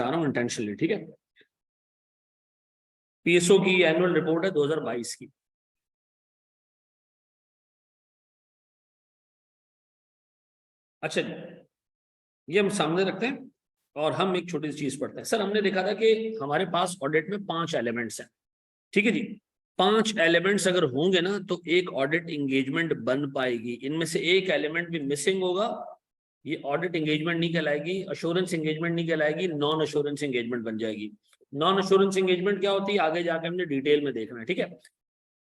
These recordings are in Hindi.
रहा हूँ इंटेंशनली, ठीक है। पीएसओ की एनुअल रिपोर्ट है 2022 की। अच्छा, ये हम सामने रखते हैं और हम एक छोटी सी चीज पढ़ते हैं। सर हमने देखा था कि हमारे पास ऑडिट में 5 एलिमेंट्स हैं, ठीक है जी। 5 एलिमेंट्स अगर होंगे ना तो एक ऑडिट एंगेजमेंट बन पाएगी। इनमें से एक एलिमेंट भी मिसिंग होगा, ये ऑडिट एंगेजमेंट नहीं कहलाएगी, अश्योरेंस एंगेजमेंट नहीं कहलाएगी, नॉन अश्योरेंस एंगेजमेंट बन जाएगी। नॉन अश्योरेंस एंगेजमेंट क्या होती है आगे जाकर हमने डिटेल में देखना है, ठीक है।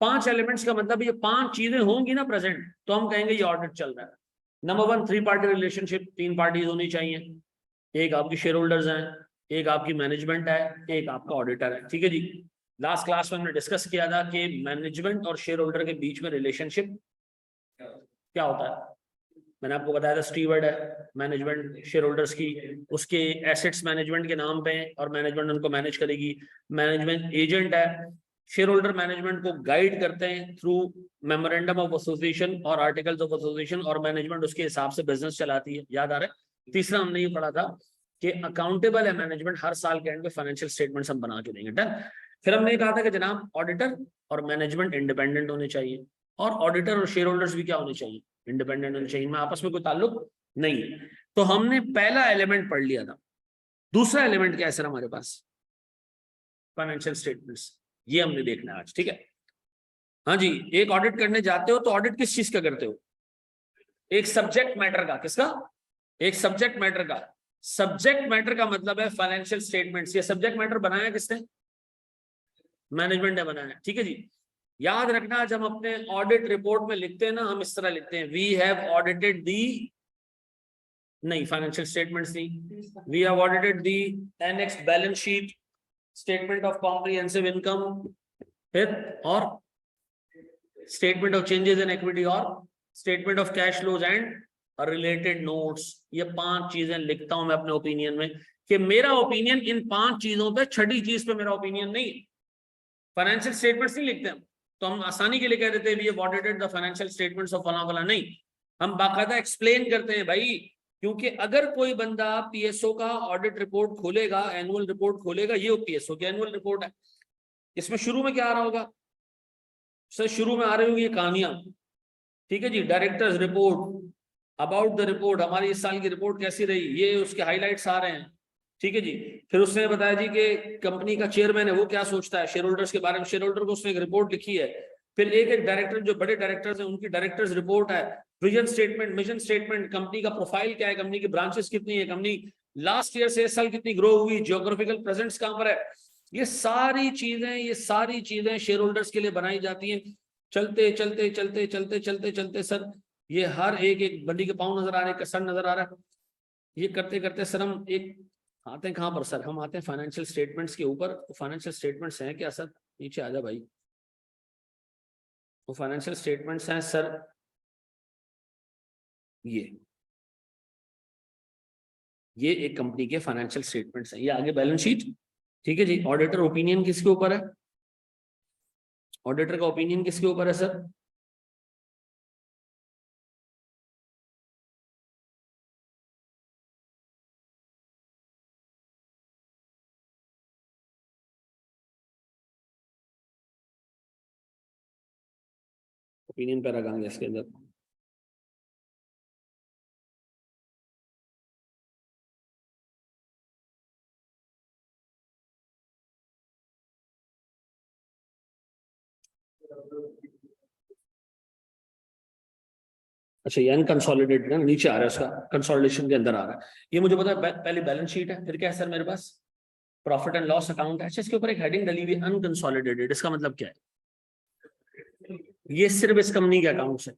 5 एलिमेंट्स का मतलब ये 5 चीजें होंगी ना प्रेजेंट, तो हम कहेंगे ये ऑडिट चल रहा है। नंबर 1, 3 पार्टी रिलेशनशिप, 3 पार्टीज होनी चाहिए। एक आपकी शेयर होल्डर्स हैं, एक आपकी मैनेजमेंट है, एक आपका ऑडिटर है, ठीक है जी। लास्ट क्लास में हमने डिस्कस किया था कि मैनेजमेंट और शेयर होल्डर के बीच में रिलेशनशिप क्या होता है। मैंने आपको बताया था स्टीवर्ड है मैनेजमेंट शेयर होल्डर्स की, उसके एसेट्स मैनेजमेंट के नाम पे हैं और मैनेजमेंट उनको मैनेज करेगी। मैनेजमेंट एजेंट है, शेयर होल्डर मैनेजमेंट को गाइड करते हैं थ्रू मेमोरेंडम ऑफ एसोसिएशन और आर्टिकल्स ऑफ एसोसिएशन, और मैनेजमेंट उसके हिसाब से बिजनेस चलाती है। याद आ रहा है। तीसरा हमने ये पढ़ा था कि अकाउंटेबल है मैनेजमेंट, हर साल के एंड में फाइनेंशियल स्टेटमेंट्स हम बना के देंगे। डन। फिर हमने ये कहा था कि जनाब ऑडिटर और मैनेजमेंट इंडिपेंडेंट होने चाहिए, और ऑडिटर और शेयर होल्डर्स भी क्या होने चाहिए, इंडिपेंडेंट होने चाहिए, इनमें आपस में कोई ताल्लुक नहीं है। तो हमने पहला एलिमेंट पढ़ लिया था। दूसरा एलिमेंट क्या है सर हमारे पास, फाइनेंशियल स्टेटमेंट्स, ये हमने देखना है आज, ठीक है। हाँ जी, एक ऑडिट करने जाते हो तो ऑडिट किस चीज का करते हो, एक सब्जेक्ट मैटर का। किसका, एक सब्जेक्ट मैटर का। सब्जेक्ट मैटर का मतलब है फाइनेंशियल स्टेटमेंट्स। ये सब्जेक्ट मैटर बनाया किसने, मैनेजमेंट ने बनाया, ठीक है जी। याद रखना जब हम अपने ऑडिट रिपोर्ट में लिखते हैं ना, हम इस तरह लिखते हैं, वी हैव ऑडिटेड दी, नहीं फाइनेंशियल स्टेटमेंट्स नहीं, we have audited the annex balance sheet, statement of comprehensive income, फिर और statement of changes in equity और statement of cash flows and related notes. ये 5 चीजें लिखता हूं मैं अपने ओपिनियन में, कि मेरा ओपिनियन इन 5 चीजों पे, छठी चीज पे मेरा ओपिनियन नहीं। फाइनेंशियल स्टेटमेंट्स नहीं लिखते हम तो हम आसानी के लिए कह देते हैं we have audited the financial statements of फला फला, नहीं, हम बाकायदा एक्सप्लेन करते हैं भाई। क्योंकि अगर कोई बंदा पीएसओ का ऑडिट रिपोर्ट खोलेगा, एनुअल रिपोर्ट खोलेगा, ये पीएसओ की एनुअल रिपोर्ट है, इसमें शुरू में क्या आ रहा होगा सर, शुरू में आ रही होगी ये कहानियां, ठीक है जी। Directors report, about the report, हमारी इस साल की रिपोर्ट कैसी रही, ये उसके हाइलाइट्स आ रहे हैं, ठीक है जी। फिर उसने बताया जी कि कंपनी का चेयरमैन है वो क्या सोचता है शेयर होल्डर्स के बारे में, शेयर होल्डर को उसने एक रिपोर्ट लिखी है। फिर एक एक डायरेक्टर, जो बड़े डायरेक्टर्स हैं उनकी डायरेक्टर्स रिपोर्ट है। Vision statement, mission statement, company का प्रोफाइल क्या है, कंपनी की ब्रांचेस कितनी है, कंपनी लास्ट ईयर से इस साल कितनी ग्रो हुई, जियोग्राफिकल प्रेजेंस कहां पर है। ये सारी चीजें शेयर होल्डर्स के लिए बनाई जाती हैं। चलते चलते चलते चलते चलते चलते सर, ये हर एक एक बंदी के पाँव नजर आ रहे हैं, सर नजर आ रहा है। ये करते करते सर हम एक आते हैं कहां पर सर, हम आते हैं फाइनेंशियल स्टेटमेंट्स के ऊपर। फाइनेंशियल स्टेटमेंट्स हैं क्या सर, नीचे आ जा भाई। वो फाइनेंशियल स्टेटमेंट्स हैं सर, ये एक कंपनी के फाइनेंशियल स्टेटमेंट्स हैं, ये आगे बैलेंस शीट, ठीक है जी। ऑडिटर ओपिनियन किसके ऊपर है, ऑडिटर का ओपिनियन किसके ऊपर है सर, ओपिनियन पैरा कहां गया इसके अंदर। अच्छा, ये अनकंसोलिडेटेड है, नीचे आ रहा है उसका, कंसोलिडेशन के अंदर आ रहा है। ये मुझे पता है, पहले बैलेंस शीट है, फिर क्या है सर मेरे पास, प्रॉफिट एंड लॉस अकाउंट है। अच्छा, इसके ऊपर एक हेडिंग डली हुई अनकंसोलिडेटेड, इसका मतलब क्या है, ये सिर्फ इस कंपनी के अकाउंट्स है,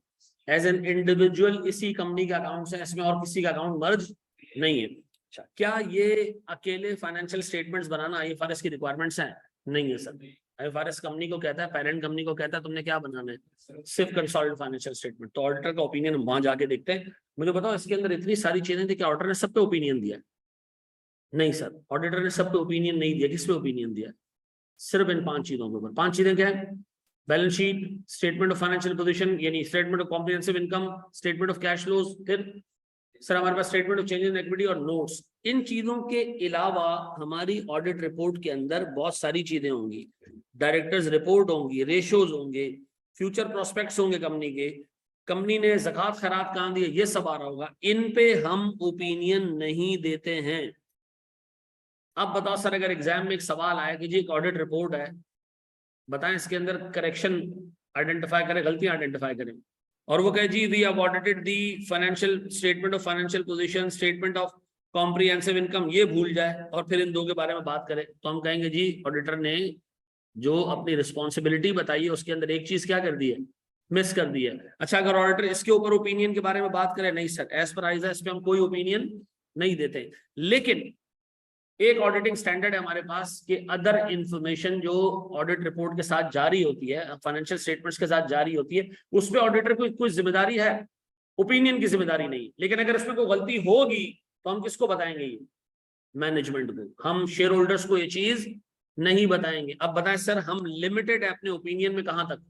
एज एन इंडिविजुअल इसी कंपनी का अकाउंट्स है, इसमें और किसी का अकाउंट मर्ज नहीं है। अच्छा, क्या ये अकेले फाइनेंशियल स्टेटमेंट्स बनाना आईएफआरएस की रिक्वायरमेंट्स हैं, नहीं है सर। आईएफआरएस कंपनी को कहता है, पेरेंट कंपनी को कहता है तुमने क्या बनाना है, सिर्फ कंसोलिडेटेड फाइनेंशियल स्टेटमेंट। तो ऑडिटर का ओपिनियन हम वहां जाके देखते हैं। मुझे बताओ इसके अंदर इतनी सारी चीजें थी कि ऑडिटर ने सब पे ओपिनियन दिया, नहीं सर, ऑडिटर ने सब पे ओपिनियन नहीं दिया। किस पे ओपिनियन दिया, सिर्फ इन 5 चीजों के ऊपर। 5 चीजें क्या है, balance sheet, statement of financial position यानी statement of comprehensive income, statement of cash flows, फिर सर हमारे पास statement of change in equity और नोट्स, इन चीजों के अलावा हमारी ऑडिट रिपोर्ट के अंदर बहुत सारी चीजें होंगी, डायरेक्टर्स रिपोर्ट होंगी, रेशियोज होंगे, फ्यूचर प्रोस्पेक्ट्स होंगे कंपनी के, कंपनी ने ज़कात खैरात कहाँ दी है, ये सब आ रहा होगा। इन पे हम ओपिनियन नहीं देते हैं। अब बताओ सर, अगर एग्जाम में एक सवाल आया कि जी एक ऑडिट रिपोर्ट है, बताएं इसके अंदर करेक्शन आइडेंटिफाई करें, गलतियां आइडेंटिफाई करें, और वो कहे जी we have audited the financial statement of financial position, statement of comprehensive income, ये भूल जाए और फिर इन दो के बारे में बात करें, तो हम कहेंगे जी ऑडिटर ने जो अपनी रिस्पॉन्सिबिलिटी बताई है उसके अंदर एक चीज क्या कर दी है, मिस कर दी है। अच्छा, अगर ऑडिटर इसके ऊपर ओपिनियन के बारे में बात करे, नहीं सर एज पर आइजा इस पे हम कोई ओपिनियन नहीं देते। लेकिन एक ऑडिटिंग स्टैंडर्ड है हमारे पास कि अदर इंफॉर्मेशन जो ऑडिट रिपोर्ट के साथ जारी होती है, फाइनेंशियल स्टेटमेंट्स के साथ जारी होती है, उसमें ऑडिटर को कोई जिम्मेदारी है, ओपिनियन की जिम्मेदारी नहीं। लेकिन अगर इसमें कोई गलती होगी तो हम किसको बताएंगे, ये मैनेजमेंट को, हम शेयर होल्डर्स को ये चीज नहीं बताएंगे। अब बताएं सर, हम लिमिटेड है अपने ओपिनियन में कहां तक,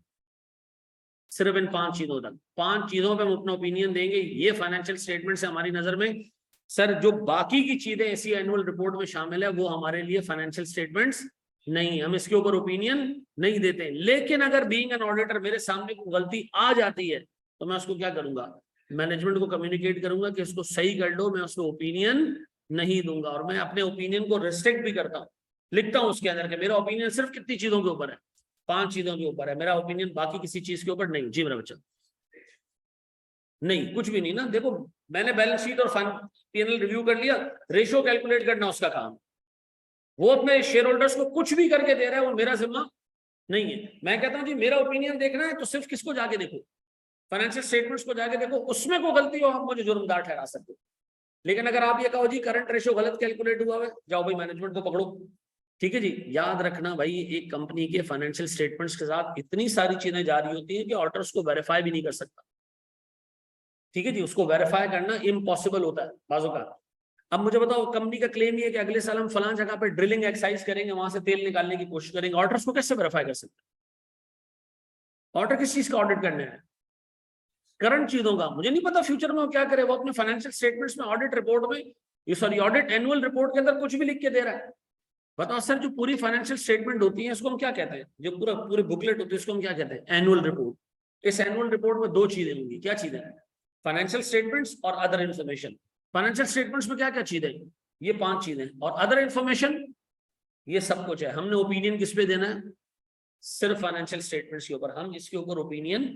सिर्फ इन 5 चीजों तक। 5 चीजों पे हम अपना ओपिनियन देंगे, ये फाइनेंशियल स्टेटमेंट से हमारी नजर में। सर जो बाकी की चीजें ऐसी एनुअल रिपोर्ट में शामिल है वो हमारे लिए फाइनेंशियल स्टेटमेंट्स नहीं, हम इसके ऊपर ओपिनियन नहीं देते। लेकिन अगर बीइंग एन ऑडिटर मेरे सामने कोई गलती आ जाती है तो मैं उसको क्या करूंगा, मैनेजमेंट को कम्युनिकेट करूंगा कि इसको सही कर लो, मैं उसको ओपिनियन नहीं दूंगा। और मैं अपने ओपिनियन को रिस्ट्रिक्ट भी करता हूँ, लिखता हूँ उसके अंदर कि मेरा ओपिनियन सिर्फ कितनी चीजों के ऊपर है, 5 चीजों के ऊपर है मेरा ओपिनियन, बाकी किसी चीज के ऊपर नहीं। जी मेरा बच्चा, नहीं कुछ भी नहीं ना। देखो मैंने बैलेंस शीट और P&L रिव्यू कर लिया, रेशियो कैलकुलेट करना उसका काम, वो अपने शेयर होल्डर्स को कुछ भी करके दे रहा है, वो मेरा जिम्मा नहीं है। मैं कहता हूं जी मेरा ओपिनियन देखना है तो सिर्फ किसको जाके देखो, फाइनेंशियल स्टेटमेंट्स को जाके देखो, उसमें कोई गलती हो हम मुझे जुर्मदार ठहरा सकते हो। लेकिन अगर आप ये कहो जी करंट रेशियो गलत कैलकुलेट हुआ है, जाओ भाई मैनेजमेंट को पकड़ो। ठीक है जी, याद रखना भाई एक कंपनी के फाइनेंशियल स्टेटमेंट्स के साथ इतनी सारी चीजें जारी होती हैं कि ऑडिटर उसको वेरीफाई भी नहीं कर सकता। ठीक है जी, उसको वेरीफाई करना इम्पॉसिबल होता है बाजों का। अब मुझे बताओ, कंपनी का क्लेम ये है कि अगले साल हम फलां जगह पे ड्रिलिंग एक्सरसाइज करेंगे, वहां से तेल निकालने की कोशिश करेंगे, ऑडिटर्स को कैसे वेरीफाई कर सकते हैं? ऑडिटर किस चीज का ऑडिट करने है, करंट चीजों का। मुझे नहीं पता फ्यूचर में वो क्या करे, वो अपने फाइनेंशियल स्टेटमेंट्स में ऑडिट रिपोर्ट में, ये सॉरी ऑडिट एनुअल रिपोर्ट के अंदर कुछ भी लिख के दे रहा है। बताओ सर, जो पूरी फाइनेंशियल स्टेटमेंट होती है इसको हम क्या कहते हैं, जो पूरी बुकलेट होती है इसको हम क्या कहते हैं, एनुअल रिपोर्ट। इस एनुअल रिपोर्ट में 2 चीजें होंगी, क्या चीजें, फाइनेंशियल स्टेटमेंट्स और अदर इन्फॉर्मेशन। फाइनेंशियल स्टेटमेंट्स में क्या क्या चीजें, ये 5 चीजें, और अदर इन्फॉर्मेशन ये सब कुछ है। हमने ओपिनियन किस पे देना है, सिर्फ फाइनेंशियल स्टेटमेंट्स के ऊपर, हम इसके ऊपर ओपिनियन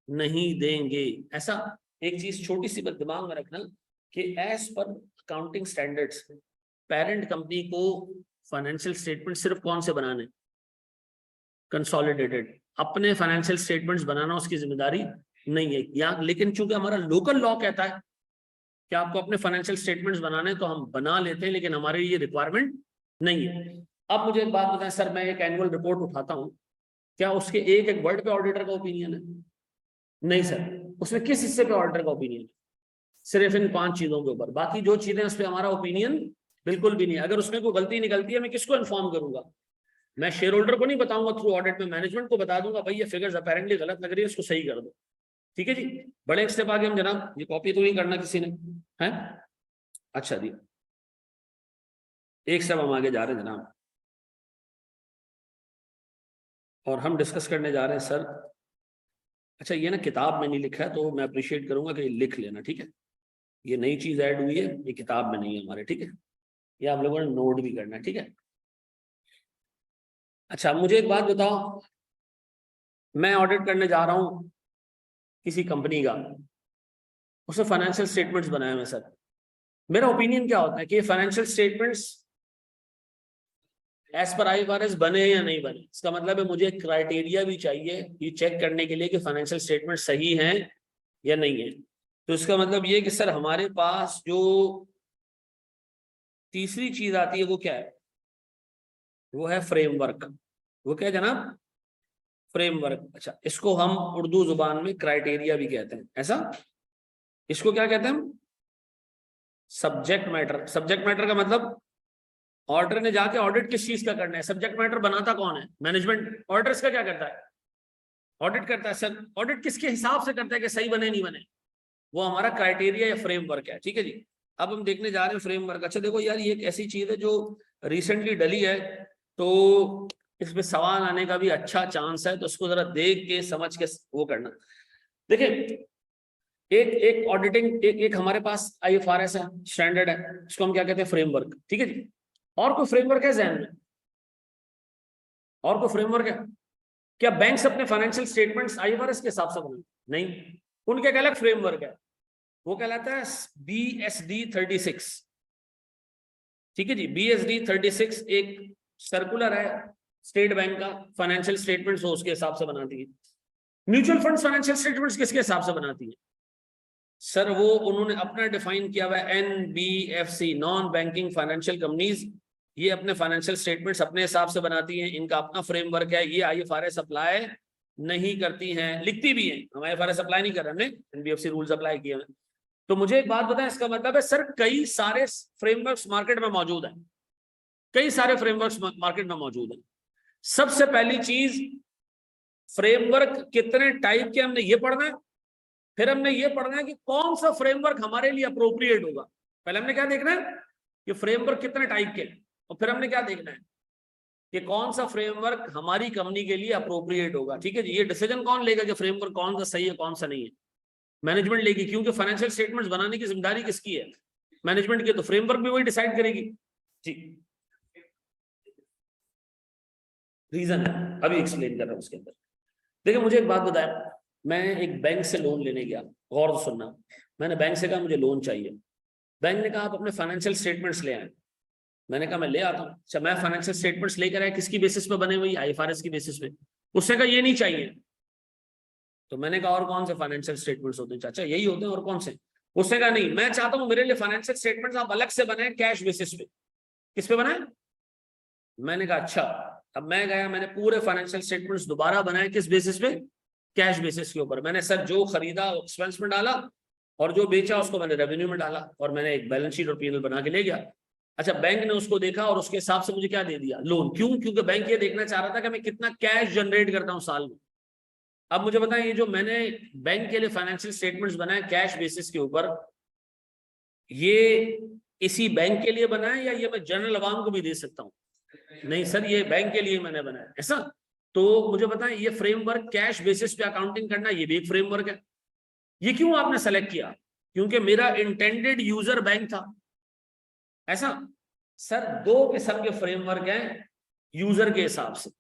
नहीं देंगे। ऐसा एक चीज छोटी सी बात दिमाग में रखना कि as per accounting standards parent company को फाइनेंशियल स्टेटमेंट सिर्फ कौन से बनाने, कंसोलिडेटेड। अपने फाइनेंशियल स्टेटमेंट्स बनाना उसकी जिम्मेदारी नहीं है यहाँ, लेकिन चूंकि हमारा लोकल लॉ कहता है कि आपको अपने फाइनेंशियल स्टेटमेंट्स बनाने, तो हम बना लेते हैं, लेकिन हमारे ये रिक्वायरमेंट नहीं है। अब मुझे एक बात बताएं सर, मैं एक एनुअल रिपोर्ट उठाता हूँ, क्या उसके एक एक वर्ड पे ऑडिटर का ओपिनियन है? नहीं सर, उसमें किस हिस्से पे ऑडिटर का ओपिनियन है? सिर्फ इन 5 चीजों के ऊपर, बाकी जो चीजें उस पर हमारा ओपिनियन बिल्कुल भी नहीं है। अगर उसमें कोई गलती निकलती है मैं किसको इन्फॉर्म करूंगा, मैं शेयर होल्डर को नहीं बताऊंगा थ्रू ऑडिट में, मैनेजमेंट को बता दूंगा भाई ये फिगर्स अपेरेंटली गलत लग रही है, इसको सही कर दो। ठीक है जी, बड़े एक स्टेप आगे हम जनाब, ये कॉपी तो नहीं करना किसी ने है, अच्छा जी एक स्टेप हम आगे जा रहे हैं जनाब, और हम डिस्कस करने जा रहे हैं सर। अच्छा ये ना किताब में नहीं लिखा है, तो मैं अप्रिशिएट करूंगा कि लिख लेना, ठीक है। ये नई चीज ऐड हुई है, ये किताब में नहीं है हमारे, ठीक है। ये आप लोगों ने नोट भी करना है, ठीक है। अच्छा मुझे एक बात बताओ, मैं ऑडिट करने जा रहा हूं किसी कंपनी का, उसने फाइनेंशियल स्टेटमेंट्स बनाए हुए सर, मेरा ओपिनियन क्या होता है कि financial statements as per IFRS बने या नहीं बने। इसका मतलब है मुझे क्राइटेरिया भी चाहिए ये चेक करने के लिए कि फाइनेंशियल स्टेटमेंट सही हैं या नहीं है। तो इसका मतलब ये कि सर हमारे पास जो तीसरी चीज आती है वो क्या है, वो है फ्रेमवर्क। वो क्या है जनाब, फ्रेमवर्क। अच्छा इसको हम उर्दू जुबान में क्राइटेरिया भी कहते हैं, ऐसा इसको क्या कहते हैं हम, सब्जेक्ट मैटर। सब्जेक्ट मैटर का मतलब ऑडिटर ने जाके ऑडिट किस चीज का करना है, सब्जेक्ट मैटर बनाता कौन है, मैनेजमेंट। ऑडिटर इसका क्या करता है, ऑडिट करता है। सर ऑडिट किसके हिसाब से करता है कि सही बने नहीं बने, वो हमारा क्राइटेरिया या फ्रेमवर्क है। ठीक है जी, अब हम देखने जा रहे हैं फ्रेमवर्क। अच्छा देखो यार, ये एक ऐसी चीज है जो रिसेंटली डली है, तो इसमें सवाल आने का भी अच्छा चांस है, तो उसको जरा देख के समझ के वो करना। देखिए एक ऑडिटिंग एक हमारे पास IFRS है, स्टैंडर्ड है, इसको हम क्या कहते हैं, फ्रेमवर्क। ठीक है जी, और कोई फ्रेमवर्क है ज़हन में? और कोई फ्रेमवर्क है क्या? बैंक्स अपने फाइनेंशियल स्टेटमेंट्स IFRS के हिसाब से बनाए? नहीं, उनका एक अलग फ्रेमवर्क है, वो कहलाता है BSD 36। ठीक है जी, BSD 36 एक सर्कुलर है स्टेट बैंक का, फाइनेंशियल स्टेटमेंट्स उसके हिसाब से बनाती है। म्यूचुअल फंड्स फाइनेंशियल स्टेटमेंट्स किसके हिसाब से बनाती है? सर वो उन्होंने अपना डिफाइन किया हुआ है, NBFC, non banking financial companies, ये अपने फाइनेंशियल स्टेटमेंट्स अपने हिसाब से बनाती हैं, इनका अपना फ्रेमवर्क है, ये IFRS अप्लाई नहीं करती हैं, लिखती भी हैं। हम IFRS अप्लाई नहीं कर रहे, हमने NBFC रूल्स अप्लाई किए हैं। तो मुझे एक बात बताएं, इसका मतलब है सर कई सारे फ्रेमवर्क्स मार्केट में मौजूद हैं, कई सारे फ्रेमवर्क्स मार्केट में मौजूद हैं। सबसे पहली चीज, फ्रेमवर्क कितने टाइप के, हमने ये पढ़ना है। फिर हमने ये पढ़ना है कि कौन सा फ्रेमवर्क हमारे लिए अप्रोप्रिएट होगा। पहले हमने क्या देखना है कि फ्रेमवर्क कितने टाइप के, और फिर हमने क्या देखना है कि कौन सा फ्रेमवर्क हमारी कंपनी के लिए अप्रोप्रिएट होगा। ठीक है जी, ये डिसीजन कौन लेगा कि फ्रेमवर्क कौन सा सही है कौन सा नहीं है? मैनेजमेंट लेगी, क्योंकि फाइनेंशियल स्टेटमेंट्स बनाने की जिम्मेदारी किसकी है? मैनेजमेंट की। तो फ्रेमवर्क भी वही डिसाइड करेगी जी। रीजन है, अभी एक्सप्लेन कर रहा हूं उसके अंदर। देखिए मुझे एक बात बताया, मैं एक बैंक से लोन लेने गया, गौर से सुनना, मैंने बैंक से कहा मुझे लोन चाहिए। बैंक ने कहा आप अपने फाइनेंशियल स्टेटमेंट्स ले आए। मैंने कहा मैं ले आता हूँ। अच्छा, मैं फाइनेंशियल स्टेटमेंट्स लेकर आया, किसकी बेसिस पे बने हुए? IFRS की बेसिस पे। उसने कहा ये नहीं चाहिए। तो मैंने कहा और कौन से फाइनेंशियल स्टेटमेंट्स होते हैं चाचा? यही होते हैं, और कौन से? उसने कहा नहीं, मैं चाहता हूँ मेरे लिए फाइनेंशियल स्टेटमेंट्स आप अलग से बनाए, कैश बेसिस पे। किस पे बनाए? मैंने कहा अच्छा। अब मैं गया, मैंने पूरे फाइनेंशियल स्टेटमेंट्स दोबारा बनाए, किस बेसिस पे? कैश बेसिस के ऊपर। मैंने सर जो खरीदा एक्सपेंस में डाला, और जो बेचा उसको मैंने रेवेन्यू में डाला, और मैंने एक बैलेंस शीट और P&L बना के ले गया। अच्छा, बैंक ने उसको देखा और उसके हिसाब से मुझे क्या दे दिया? लोन। क्यों? क्योंकि बैंक ये देखना चाह रहा था कि मैं कितना कैश जनरेट करता हूँ साल में। अब मुझे बताएं, ये जो मैंने बैंक के लिए फाइनेंशियल स्टेटमेंट्स बनाए कैश बेसिस के ऊपर, ये इसी बैंक के लिए बनाए या ये मैं जनरल अवाम को भी दे सकता हूँ? नहीं सर, ये बैंक के लिए मैंने बनाया। ऐसा? तो मुझे बताएं, ये फ्रेमवर्क कैश बेसिस पे अकाउंटिंग करना, ये भी एक फ्रेमवर्क है। ये क्यों आपने सेलेक्ट किया? क्योंकि मेरा इंटेंडेड यूजर बैंक था। ऐसा? सर दो किस्म के फ्रेमवर्क हैं यूजर के हिसाब से।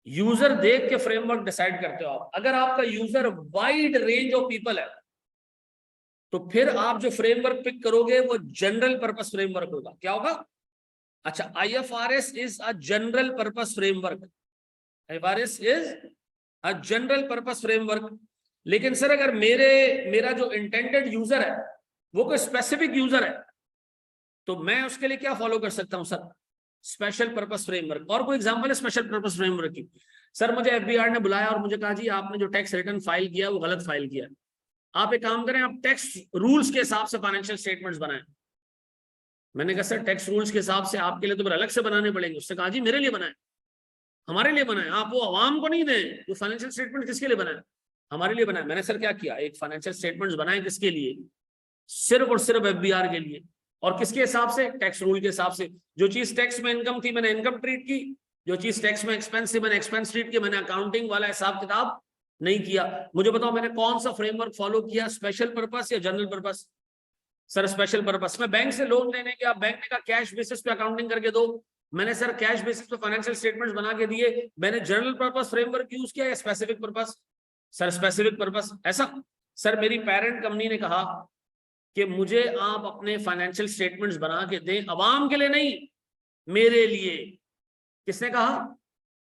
यूजर देख के फ्रेमवर्क डिसाइड करते हो आप। अगर आपका user wide range of people है, तो फिर आप जो फ्रेमवर्क पिक करोगे वो जनरल पर्पस फ्रेमवर्क होगा। क्या होगा? अच्छा, IFRS is a general purpose framework. IFRS is a general purpose framework. लेकिन सर अगर मेरा जो इंटेंडेड यूजर है वो कोई स्पेसिफिक यूजर है, तो मैं उसके लिए क्या फॉलो कर सकता हूं सर? Special purpose framework. और कोई एग्जांपल है स्पेशल पर्पस फ्रेमवर्क की? सर मुझे FBR ने बुलाया और मुझे कहा जी आपने जो टैक्स रिटर्न फाइल किया वो गलत फाइल किया। आप एक काम करें, आप टैक्स रूल्स के हिसाब से फाइनेंशियल स्टेटमेंट्स बनाएं। मैंने कहा सर टैक्स रूल्स के हिसाब से आपके लिए तो अलग से बनाने पड़ेंगे। उसने कहा जी मेरे लिए बनाए, हमारे लिए बनाए, आप वो आवाम को नहीं दें। वो फाइनेंशियल स्टेटमेंट किसके लिए बनाए? हमारे लिए बनाए। मैंने सर क्या किया, एक फाइनेंशियल स्टेटमेंट्स बनाए किसके लिए? सिर्फ और सिर्फ FBR के लिए। और किसके हिसाब से? टैक्स रूल के हिसाब से। जो चीज टैक्स में इनकम थी मैंने इनकम ट्रीट की, जो चीज टैक्स में एक्सपेंस थी मैंने एक्सपेंस ट्रीट की। मैंने अकाउंटिंग वाला हिसाब किताब नहीं किया। मुझे बताओ मैंने कौन सा फ्रेमवर्क फॉलो किया, स्पेशल पर्पस या general purpose? Sir special purpose. में बैंक से लोन लेने के, बैंक ने कहा कैश बेसिस पे अकाउंटिंग करके दो। मैंने सर कैश बेसिस पे फाइनेंशियल स्टेटमेंट्स बना के दिए। मैंने जनरल पर्पस फ्रेमवर्क यूज किया या specific purpose? Sir specific purpose. ऐसा? सर मेरी पेरेंट कंपनी ने कहा कि मुझे आप अपने फाइनेंशियल स्टेटमेंट्स बना के दें, अवाम के लिए नहीं, मेरे लिए। किसने कहा?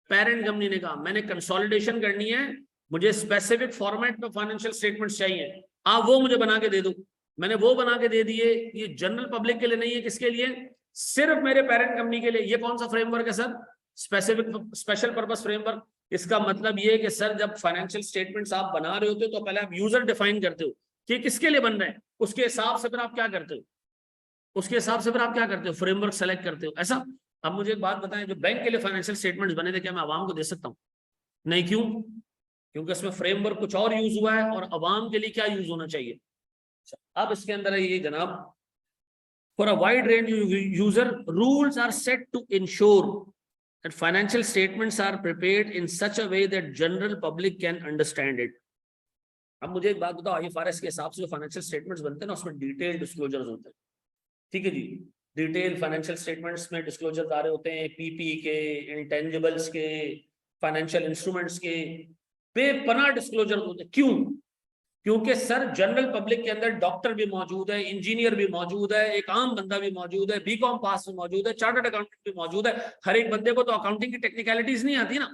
पेरेंट कंपनी ने कहा। मैंने कंसोलिडेशन करनी है, मुझे स्पेसिफिक फॉर्मेट में फाइनेंशियल स्टेटमेंट्स चाहिए, आप वो मुझे बना के दे दो। मैंने वो बना के दे दिए। ये जनरल पब्लिक के लिए नहीं है, किसके लिए? सिर्फ मेरे पेरेंट कंपनी के लिए। ये कौन सा फ्रेमवर्क है sir? Specific special purpose framework. इसका मतलब ये है कि सर जब फाइनेंशियल स्टेटमेंट्स आप बना रहे होते हो तो पहले आप यूजर डिफाइन करते हो कि किसके लिए बन रहे हैं, उसके हिसाब से फिर आप क्या करते हो, उसके हिसाब से फिर आप क्या करते हो, फ्रेमवर्क सेलेक्ट करते हो। ऐसा? अब मुझे एक बात बताएं, जो बैंक के लिए फाइनेंशियल स्टेटमेंट्स बने थे क्या मैं आवाम को दे सकता हूँ? नहीं। क्यों? क्योंकि इसमें फ्रेमवर्क कुछ और यूज हुआ है और अवाम के लिए क्या यूज होना चाहिए। अब इसके अंदर है ये जनाब, for a wide range user rules are set to ensure that financial statements are prepared in such a way that general public can understand it. अब मुझे एक बात बताओ, आईएफआरएस के हिसाब से जो फाइनेंशियल स्टेटमेंट्स बनते हैं ना, उसमें डिटेल डिस्क्लोजर्स होते हैं, ठीक है जी। डिटेल फाइनेंशियल स्टेटमेंट्स में डिस्क्लोजर आ रहे होते हैं, पीपी के, इंटेंजिबल्स के, फाइनेंशियल इंस्ट्रूमेंट्स के, बेपनाह डिस्क्लोजर होते हैं। क्यों? क्योंकि सर जनरल पब्लिक के अंदर डॉक्टर भी मौजूद है, इंजीनियर भी मौजूद है, एक आम बंदा भी मौजूद है, बीकॉम पास भी मौजूद है, चार्टर्ड अकाउंटेंट भी मौजूद है। हर एक बंदे को तो अकाउंटिंग की टेक्निकलिटीज नहीं आती ना।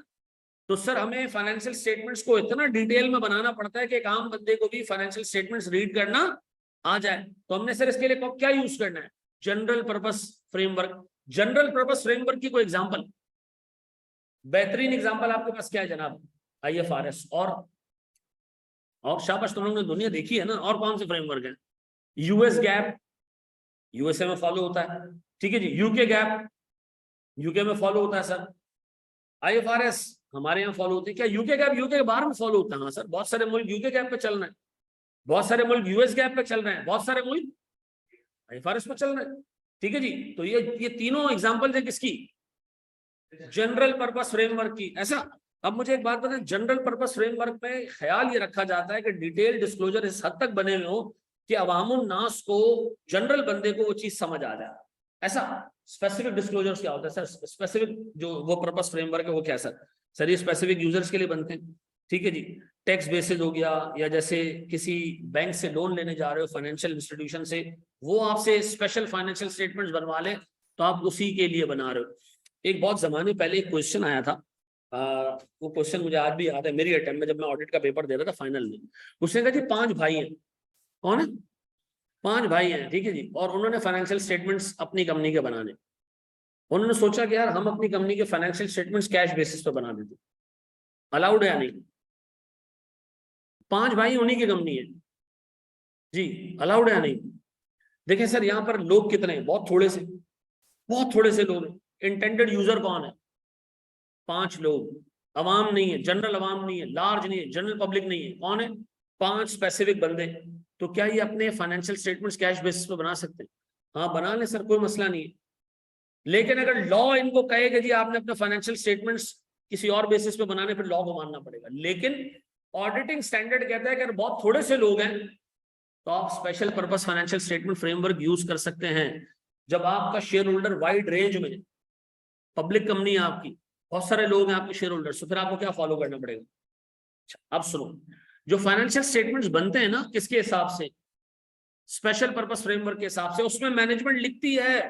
तो सर हमें फाइनेंशियल स्टेटमेंट्स को इतना डिटेल में बनाना पड़ता है कि एक आम बंदे को भी फाइनेंशियल स्टेटमेंट्स रीड करना आ जाए। तो हमने सर इसके लिए क्या यूज करना है? General purpose framework. General purpose framework की कोई एग्जाम्पल, बेहतरीन एग्जाम्पल आपके पास क्या है जनाब? आईएफआरएस। और शाबाश, तुम लोगों ने दुनिया देखी है ना। और कौन से फ्रेमवर्क है? यूएस गैप, यूएसए में फॉलो होता है, ठीक है जी। यूके गैप, यूके में फॉलो होता है सर। आईएफआरएस हमारे यहाँ फॉलो होती है। क्या यूके गैप यूके के बाहर में फॉलो होता है? हाँ सर, बहुत सारे मुल्क यूके गैप पे चल रहे हैं, बहुत सारे मुल्क यूएस गैप पे चल रहे हैं, बहुत सारे मुल्क आईएफआरएस पे चल रहे हैं, ठीक है जी। तो ये तीनों एग्जांपल है किसकी? जनरल पर्पस फ्रेमवर्क की। ऐसा अब मुझे एक बात बताएं, जनरल पर्पस फ्रेमवर्क में ख्याल ये रखा जाता है कि डिटेल डिस्क्लोजर इस हद तक बने हुए हो कि अवामुन नास को, जनरल बंदे को वो चीज समझ आ जाए। ऐसा स्पेसिफिक डिस्क्लोजर्स क्या होता है सर? स्पेसिफिक जो वो पर्पस फ्रेमवर्क है वो क्या सर ये स्पेसिफिक यूजर्स के लिए बनते हैं, ठीक है जी। टैक्स बेसिस हो गया, या जैसे किसी बैंक से लोन लेने जा रहे हो, फाइनेंशियल इंस्टीट्यूशन से, वो आपसे स्पेशल फाइनेंशियल स्टेटमेंट्स बनवा ले तो आप उसी के लिए बना रहे हो। एक बहुत जमाने पहले एक क्वेश्चन आया था, वो क्वेश्चन मुझे आज भी याद है, मेरी अटेम्प्ट में जब मैं ऑडिट का पेपर दे रहा था फाइनल में। उसने कहा जी 5 भाई हैं। कौन है? 5 भाई हैं, ठीक है जी। और उन्होंने फाइनेंशियल स्टेटमेंट्स अपनी कंपनी के बनाने। उन्होंने सोचा कि यार हम अपनी कंपनी के फाइनेंशियल स्टेटमेंट्स कैश बेसिस पे बना देते, अलाउड है या नहीं? 5 भाई उन्हीं की कंपनी है जी, अलाउड है या नहीं? देखें सर यहाँ पर लोग कितने हैं? बहुत थोड़े से लोग हैं। इंटेंडेड यूजर कौन है? 5 लोग। अवाम नहीं है, जनरल अवाम नहीं है, लार्ज नहीं है, जनरल पब्लिक नहीं है। कौन है? 5 स्पेसिफिक बंदे। तो क्या ये अपने फाइनेंशियल स्टेटमेंट्स कैश बेसिस पे बना सकते हैं? हाँ बना ले सर, कोई मसला नहीं है। लेकिन अगर लॉ इनको कहेगा जी आपने अपने फाइनेंशियल स्टेटमेंट्स किसी और बेसिस पे बनाने, फिर लॉ को मानना पड़ेगा। लेकिन ऑडिटिंग स्टैंडर्ड कहता है कि अगर बहुत थोड़े से लोग हैं तो आप special purpose financial statement framework use कर सकते हैं। जब आपका शेयर होल्डर वाइड रेंज में, पब्लिक कंपनी है आपकी, बहुत सारे लोग हैं आपके शेयर होल्डर्स, तो फिर आपको क्या फॉलो करना पड़ेगा? अब सुनो, जो फाइनेंशियल स्टेटमेंट्स बनते हैं ना, किसके हिसाब से? स्पेशल पर्पस फ्रेमवर्क के हिसाब से। उसमें मैनेजमेंट लिखती है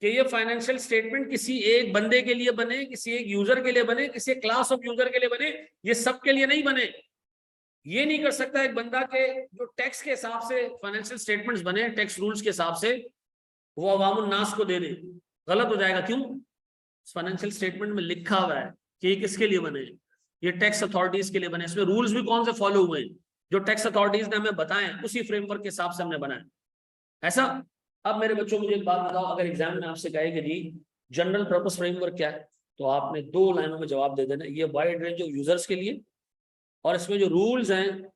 कि ये फाइनेंशियल स्टेटमेंट किसी एक बंदे के लिए बने, किसी एक यूजर के लिए बने, किसी एक क्लास ऑफ यूजर के लिए बने, ये सबके लिए नहीं बने। ये नहीं कर सकता एक बंदा के जो टैक्स के हिसाब से फाइनेंशियल स्टेटमेंट्स बने, टैक्स रूल्स के हिसाब से, वो अवामुन नास को दे दे। गलत हो जाएगा। क्यों? फाइनेंशियल स्टेटमेंट में लिखा हुआ है कि ये किसके लिए बने, ये टैक्स अथॉरिटीज के लिए बने। इसमें रूल्स भी कौन से फॉलो हुए हैं? जो टैक्स अथॉरिटीज ने हमें बताए, उसी फ्रेमवर्क के हिसाब से हमने बनाया। ऐसा। अब मेरे बच्चों मुझे एक बात बताओ, अगर एग्जाम में आपसे कहे कि जी जनरल पर्पस फ्रेमवर्क क्या है, तो आपने 2 लाइनों में जवाब दे देना, ये वाइड रेंज ऑफ यूजर्स के लिए, और इसमें जो रूल्स हैं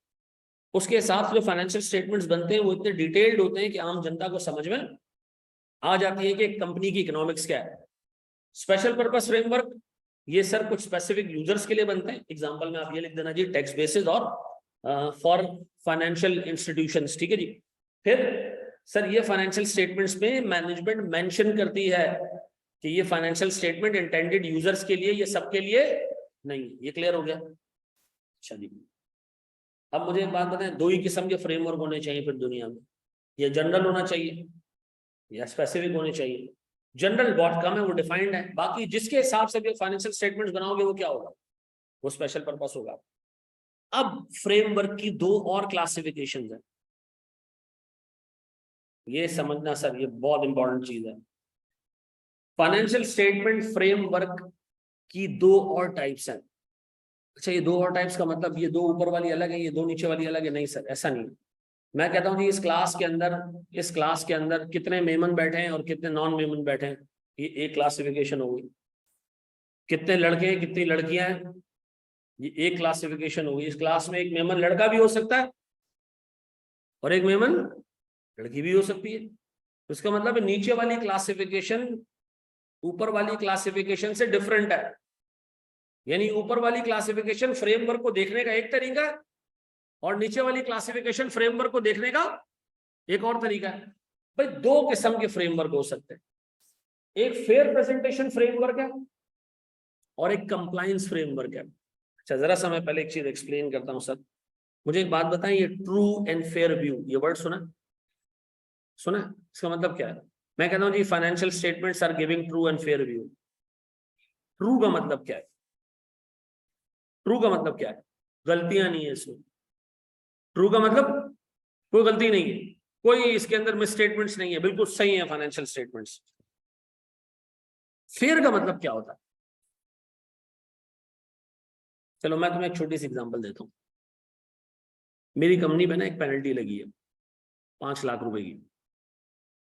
उसके हिसाब से जो फाइनेंशियल स्टेटमेंट्स बनते हैं वो इतने डिटेल्ड होते हैं कि आम जनता को समझ में आ जाती है कि एक कंपनी की इकोनॉमिक्स क्या है। स्पेशल पर्पस फ्रेमवर्क ये सर कुछ स्पेसिफिक यूजर्स के लिए बनते हैं। एग्जांपल में आप ये लिख देना जी, टैक्स बेसिस और फॉर फाइनेंशियल इंस्टीट्यूशंस, ठीक है जी। फिर सर ये फाइनेंशियल स्टेटमेंट्स में मैनेजमेंट मेंशन करती है कि ये फाइनेंशियल स्टेटमेंट इंटेंडेड यूजर्स के लिए, ये सबके लिए नहीं। ये क्लियर हो गया? अच्छा जी। अब मुझे एक बात बताएं, 2 ही किस्म के फ्रेमवर्क होने चाहिए फिर दुनिया में, ये जनरल होना चाहिए या स्पेसिफिक होने चाहिए। जनरल बहुत कम है, वो डिफाइंड है, बाकी जिसके हिसाब से भी फाइनेंशियल स्टेटमेंट्स बनाओगे वो क्या होगा? वो स्पेशल पर्पस होगा। अब फ्रेमवर्क की 2 और क्लासिफिकेशन है, ये समझना सर, ये बहुत इंपॉर्टेंट चीज है। फाइनेंशियल स्टेटमेंट फ्रेमवर्क की 2 और टाइप्स हैं। अच्छा, ये 2 और टाइप्स का मतलब ये 2 ऊपर वाली अलग है, ये 2 नीचे वाली अलग है? नहीं सर, ऐसा नहीं। मैं कहता हूँ जी इस क्लास के अंदर कितने मेमन बैठे हैं और कितने नॉन मेमन बैठे हैं, ये एक क्लासिफिकेशन होगी। कितने लड़के हैं, कितनी लड़कियां हैं, ये एक क्लासिफिकेशन होगी। इस क्लास में एक मेमन लड़का भी हो सकता है और एक मेमन लड़की भी हो सकती है। तो इसका मतलब नीचे वाली क्लासिफिकेशन ऊपर वाली क्लासिफिकेशन से डिफरेंट है। यानी ऊपर वाली क्लासिफिकेशन फ्रेमवर्क को देखने का एक तरीका है और नीचे वाली क्लासिफिकेशन फ्रेमवर्क को देखने का एक और तरीका है। भाई दो किस्म के फ्रेमवर्क हो सकते हैं, एक फेयर प्रेजेंटेशन फ्रेमवर्क है और एक कंप्लायंस फ्रेमवर्क है। अच्छा जरा सा मैं पहले एक चीज एक्सप्लेन करता हूं सर। मुझे एक बात बताएं, ये ट्रू एंड फेयर व्यू ये वर्ड सुना सुना इसका मतलब क्या है? मैं कहता हूं जी financial statements are giving true and fair view. True का मतलब क्या है? ट्रू का मतलब क्या है? गलतियां नहीं है इसमें। ट्रू का मतलब कोई गलती नहीं है, कोई इसके अंदर मिस स्टेटमेंट्स नहीं है, बिल्कुल सही है फाइनेंशियल स्टेटमेंट्स। फेयर का मतलब क्या होता है? चलो मैं तुम्हें एक छोटी सी एग्जांपल देता हूं। मेरी कंपनी में ना एक पेनल्टी लगी है 5 लाख रुपए की,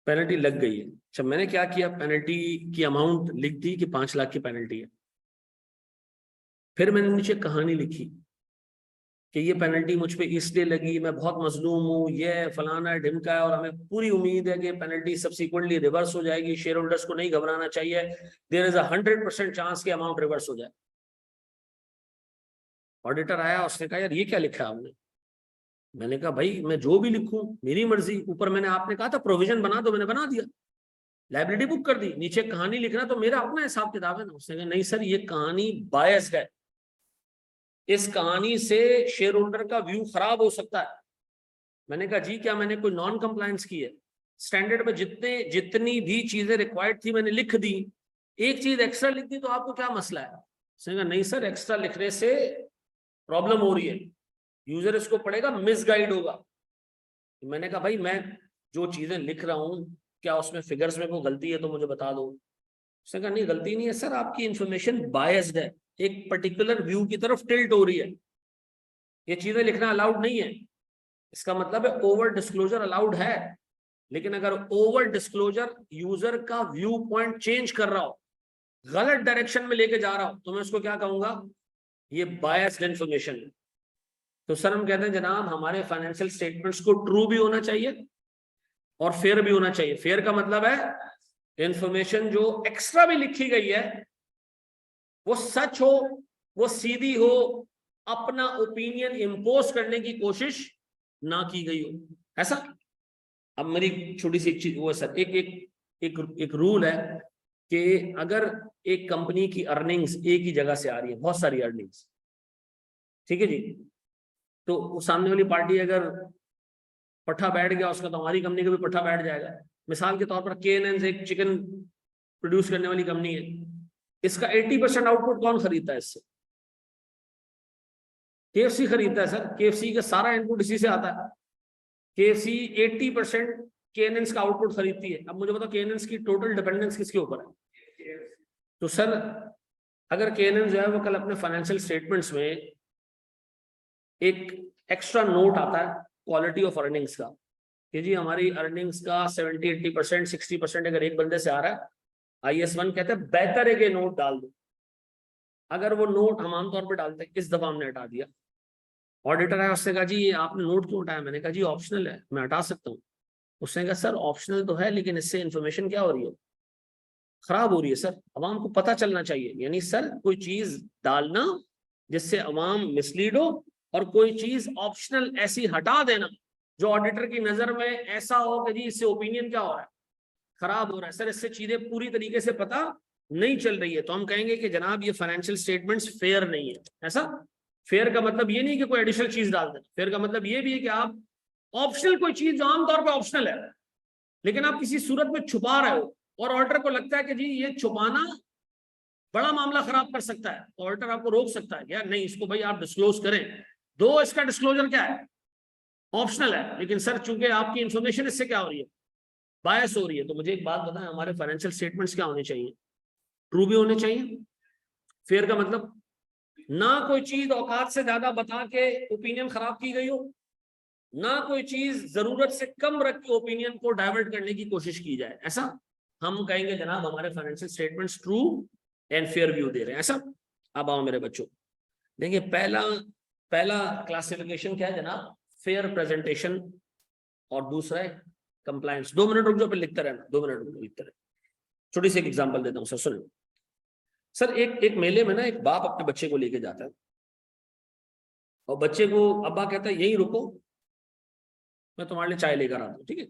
पेनल्टी लग गई है। अच्छा मैंने क्या किया, पेनल्टी की अमाउंट लिख दी कि 5 लाख की पेनल्टी है। फिर मैंने नीचे कहानी लिखी कि ये पेनल्टी मुझ पे इसलिए लगी, मैं बहुत मजलूम हूँ, ये फलाना ढिमका है, और हमें पूरी उम्मीद है कि पेनल्टी सब्सिक्वेंटली रिवर्स हो जाएगी, शेयर होल्डर्स को नहीं घबराना चाहिए, देयर इज 100% चांस कि अमाउंट रिवर्स हो जाए। ऑडिटर आया, उसने कहा यार ये क्या लिखा है आपने? मैंने कहा भाई मैं जो भी लिखूं मेरी मर्जी, ऊपर मैंने आपने कहा था प्रोविजन बना दो, मैंने बना दिया, लाइबिलिटी बुक कर दी, नीचे कहानी लिखना तो मेरा अपना हिसाब किताब है ना। उसने कहा नहीं सर ये कहानी बायस्ड है, इस कहानी से शेयर होल्डर का व्यू खराब हो सकता है। मैंने कहा जी क्या मैंने कोई नॉन कंप्लायंस की है? स्टैंडर्ड में जितनी भी चीजें रिक्वायर्ड थी मैंने लिख दी, एक चीज एक्स्ट्रा लिख दी तो आपको क्या मसला है? उसने कहा नहीं सर एक्स्ट्रा लिखने से प्रॉब्लम हो रही है, यूजर इसको पढ़ेगा मिसगाइड होगा। मैंने कहा भाई मैं जो चीजें लिख रहा हूँ क्या उसमें फिगर्स में कोई गलती है तो मुझे बता दो। उसने कहा नहीं गलती नहीं है सर, आपकी इंफॉर्मेशन बायस्ड है, एक पर्टिकुलर व्यू की तरफ टिल्ट हो रही है, ये चीजें लिखना अलाउड नहीं है। इसका मतलब है ओवर डिस्क्लोजर अलाउड है, लेकिन अगर ओवर डिस्क्लोजर यूजर का व्यू पॉइंट चेंज कर रहा हो, गलत डायरेक्शन में लेके जा रहा हो, तो मैं उसको क्या कहूंगा? ये बायस्ड इंफॉर्मेशन है। तो सर हम कहते हैं जनाब हमारे फाइनेंशियल स्टेटमेंट्स को ट्रू भी होना चाहिए और फेयर भी होना चाहिए। फेयर का मतलब है इंफॉर्मेशन जो एक्स्ट्रा भी लिखी गई है वो सच हो, वो सीधी हो, अपना ओपिनियन इंपोज करने की कोशिश ना की गई हो, ऐसा। अब मेरी छोटी सी एक चीज वो है सर, एक एक एक एक रूल है कि अगर एक कंपनी की अर्निंग्स एक ही जगह से आ रही है, बहुत सारी अर्निंग्स, ठीक है जी, तो सामने वाली पार्टी अगर पट्ठा बैठ गया उसका तो हमारी कंपनी का भी पट्ठा बैठ जाएगा। मिसाल के तौर पर KNN एक चिकन प्रोड्यूस करने वाली कंपनी है, इसका 80% आउटपुट कौन खरीदता है? इससे KFC खरीदता है सर, KFC का सारा इनपुट इसी से आता है। KFC 80% KNN का आउटपुट खरीदती है। अब मुझे बताओ KNN की टोटल डिपेंडेंस किसके ऊपर है? तो सर अगर KNN जो है वो कल अपने फाइनेंशियल स्टेटमेंट्स में एक एक्स्ट्रा नोट आता है क्वालिटी ऑफ अर्निंग्स का कि जी हमारी अर्निंग्स का 70-80% 60% अगर एक बंदे से आ रहा है, IS1 कहते हैं बेहतर है कि नोट डाल दो। अगर वो नोट हम आमतौर पर डालते हैं, इस दफा हमने हटा दिया, ऑडिटर है उसने कहा जी ये आपने नोट क्यों हटाया? मैंने कहा जी ऑप्शनल है, मैं हटा सकता हूँ। उसने कहा सर ऑप्शनल तो है लेकिन इससे इन्फॉर्मेशन क्या हो रही है? खराब हो रही है सर, अवाम को पता चलना चाहिए। यानी सर कोई चीज डालना जिससे अवाम मिसलीड हो, और कोई चीज ऑप्शनल ऐसी हटा देना जो ऑडिटर की नजर में ऐसा हो कि जी इससे ओपिनियन क्या हो रहा है, खराब हो रहा है सर, इससे चीजें पूरी तरीके से पता नहीं चल रही है, तो हम कहेंगे कि जनाब ये फाइनेंशियल स्टेटमेंट्स फेयर नहीं है। ऐसा फेयर का मतलब ये नहीं कि कोई एडिशनल चीज डाल देना, फेयर का मतलब ये भी है कि आप ऑप्शनल कोई चीज जो आमतौर पर ऑप्शनल है लेकिन आप किसी सूरत में छुपा रहे हो और ऑडिटर को लगता है कि जी ये छुपाना बड़ा मामला खराब कर सकता है, तो ऑडिटर आपको रोक सकता है यार नहीं इसको भाई आप डिस्क्लोज करें, दो इसका डिस्क्लोजर क्या है ऑप्शनल है, लेकिन सर चूंकि आपकी इंफॉर्मेशन इससे क्या हो रही है, बायस हो रही है। तो मुझे एक बात बताएं, हमारे फाइनेंशियल स्टेटमेंट्स क्या होने चाहिए? ट्रू भी होने चाहिए। फेयर का मतलब ना कोई चीज औकात से ज्यादा बता के ओपिनियन खराब की गई हो, ना कोई चीज जरूरत से कम रख के ओपिनियन को डाइवर्ट करने की कोशिश की जाए, ऐसा हम कहेंगे जनाब हमारे financial statements true and fair view दे रहे हैं, ऐसा। अब आओ मेरे बच्चों, देखिए पहला क्लासिफिकेशन क्या है जनाब, फेयर प्रेजेंटेशन, और दूसरा है कंप्लायंस। 2 मिनट रुक जाओ, पे लिखते रहना, 2 मिनट रुक जाओ, लिखते रहना। छोटी सी एक एग्जांपल देता हूँ सर, सुनो सर। एक मेले में ना एक बाप अपने बच्चे को लेके जाता है, और बच्चे को अब्बा कहता है यहीं रुको, मैं तुम्हारे लिए चाय लेकर आता हूँ, ठीक है।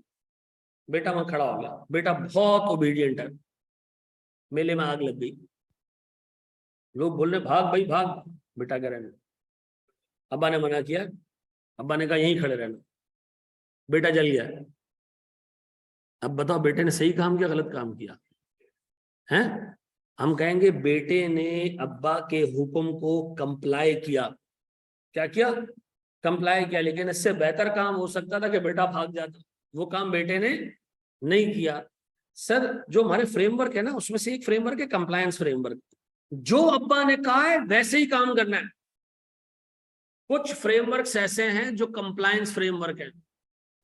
बेटा वहां खड़ा हो गया, बेटा बहुत ओबीडियंट है। मेले में आग लग गई, लोग बोलने भाग भाई भाग, बेटा कह रहे, अब्बा ने मना किया, अब्बा ने कहा यहीं खड़े रहना, बेटा जल गया। अब बताओ बेटे ने सही काम किया गलत काम किया है? हम कहेंगे बेटे ने अब्बा के हुक्म को कंप्लाई किया। क्या किया? कंप्लाई किया। लेकिन इससे बेहतर काम हो सकता था कि बेटा भाग जाता, वो काम बेटे ने नहीं किया। सर जो हमारे फ्रेमवर्क है ना, उसमें से एक फ्रेमवर्क है कंप्लायंस फ्रेमवर्क। जो अब्बा ने कहा है वैसे ही काम करना है। कुछ फ्रेमवर्क्स ऐसे हैं जो कंप्लायंस फ्रेमवर्क है,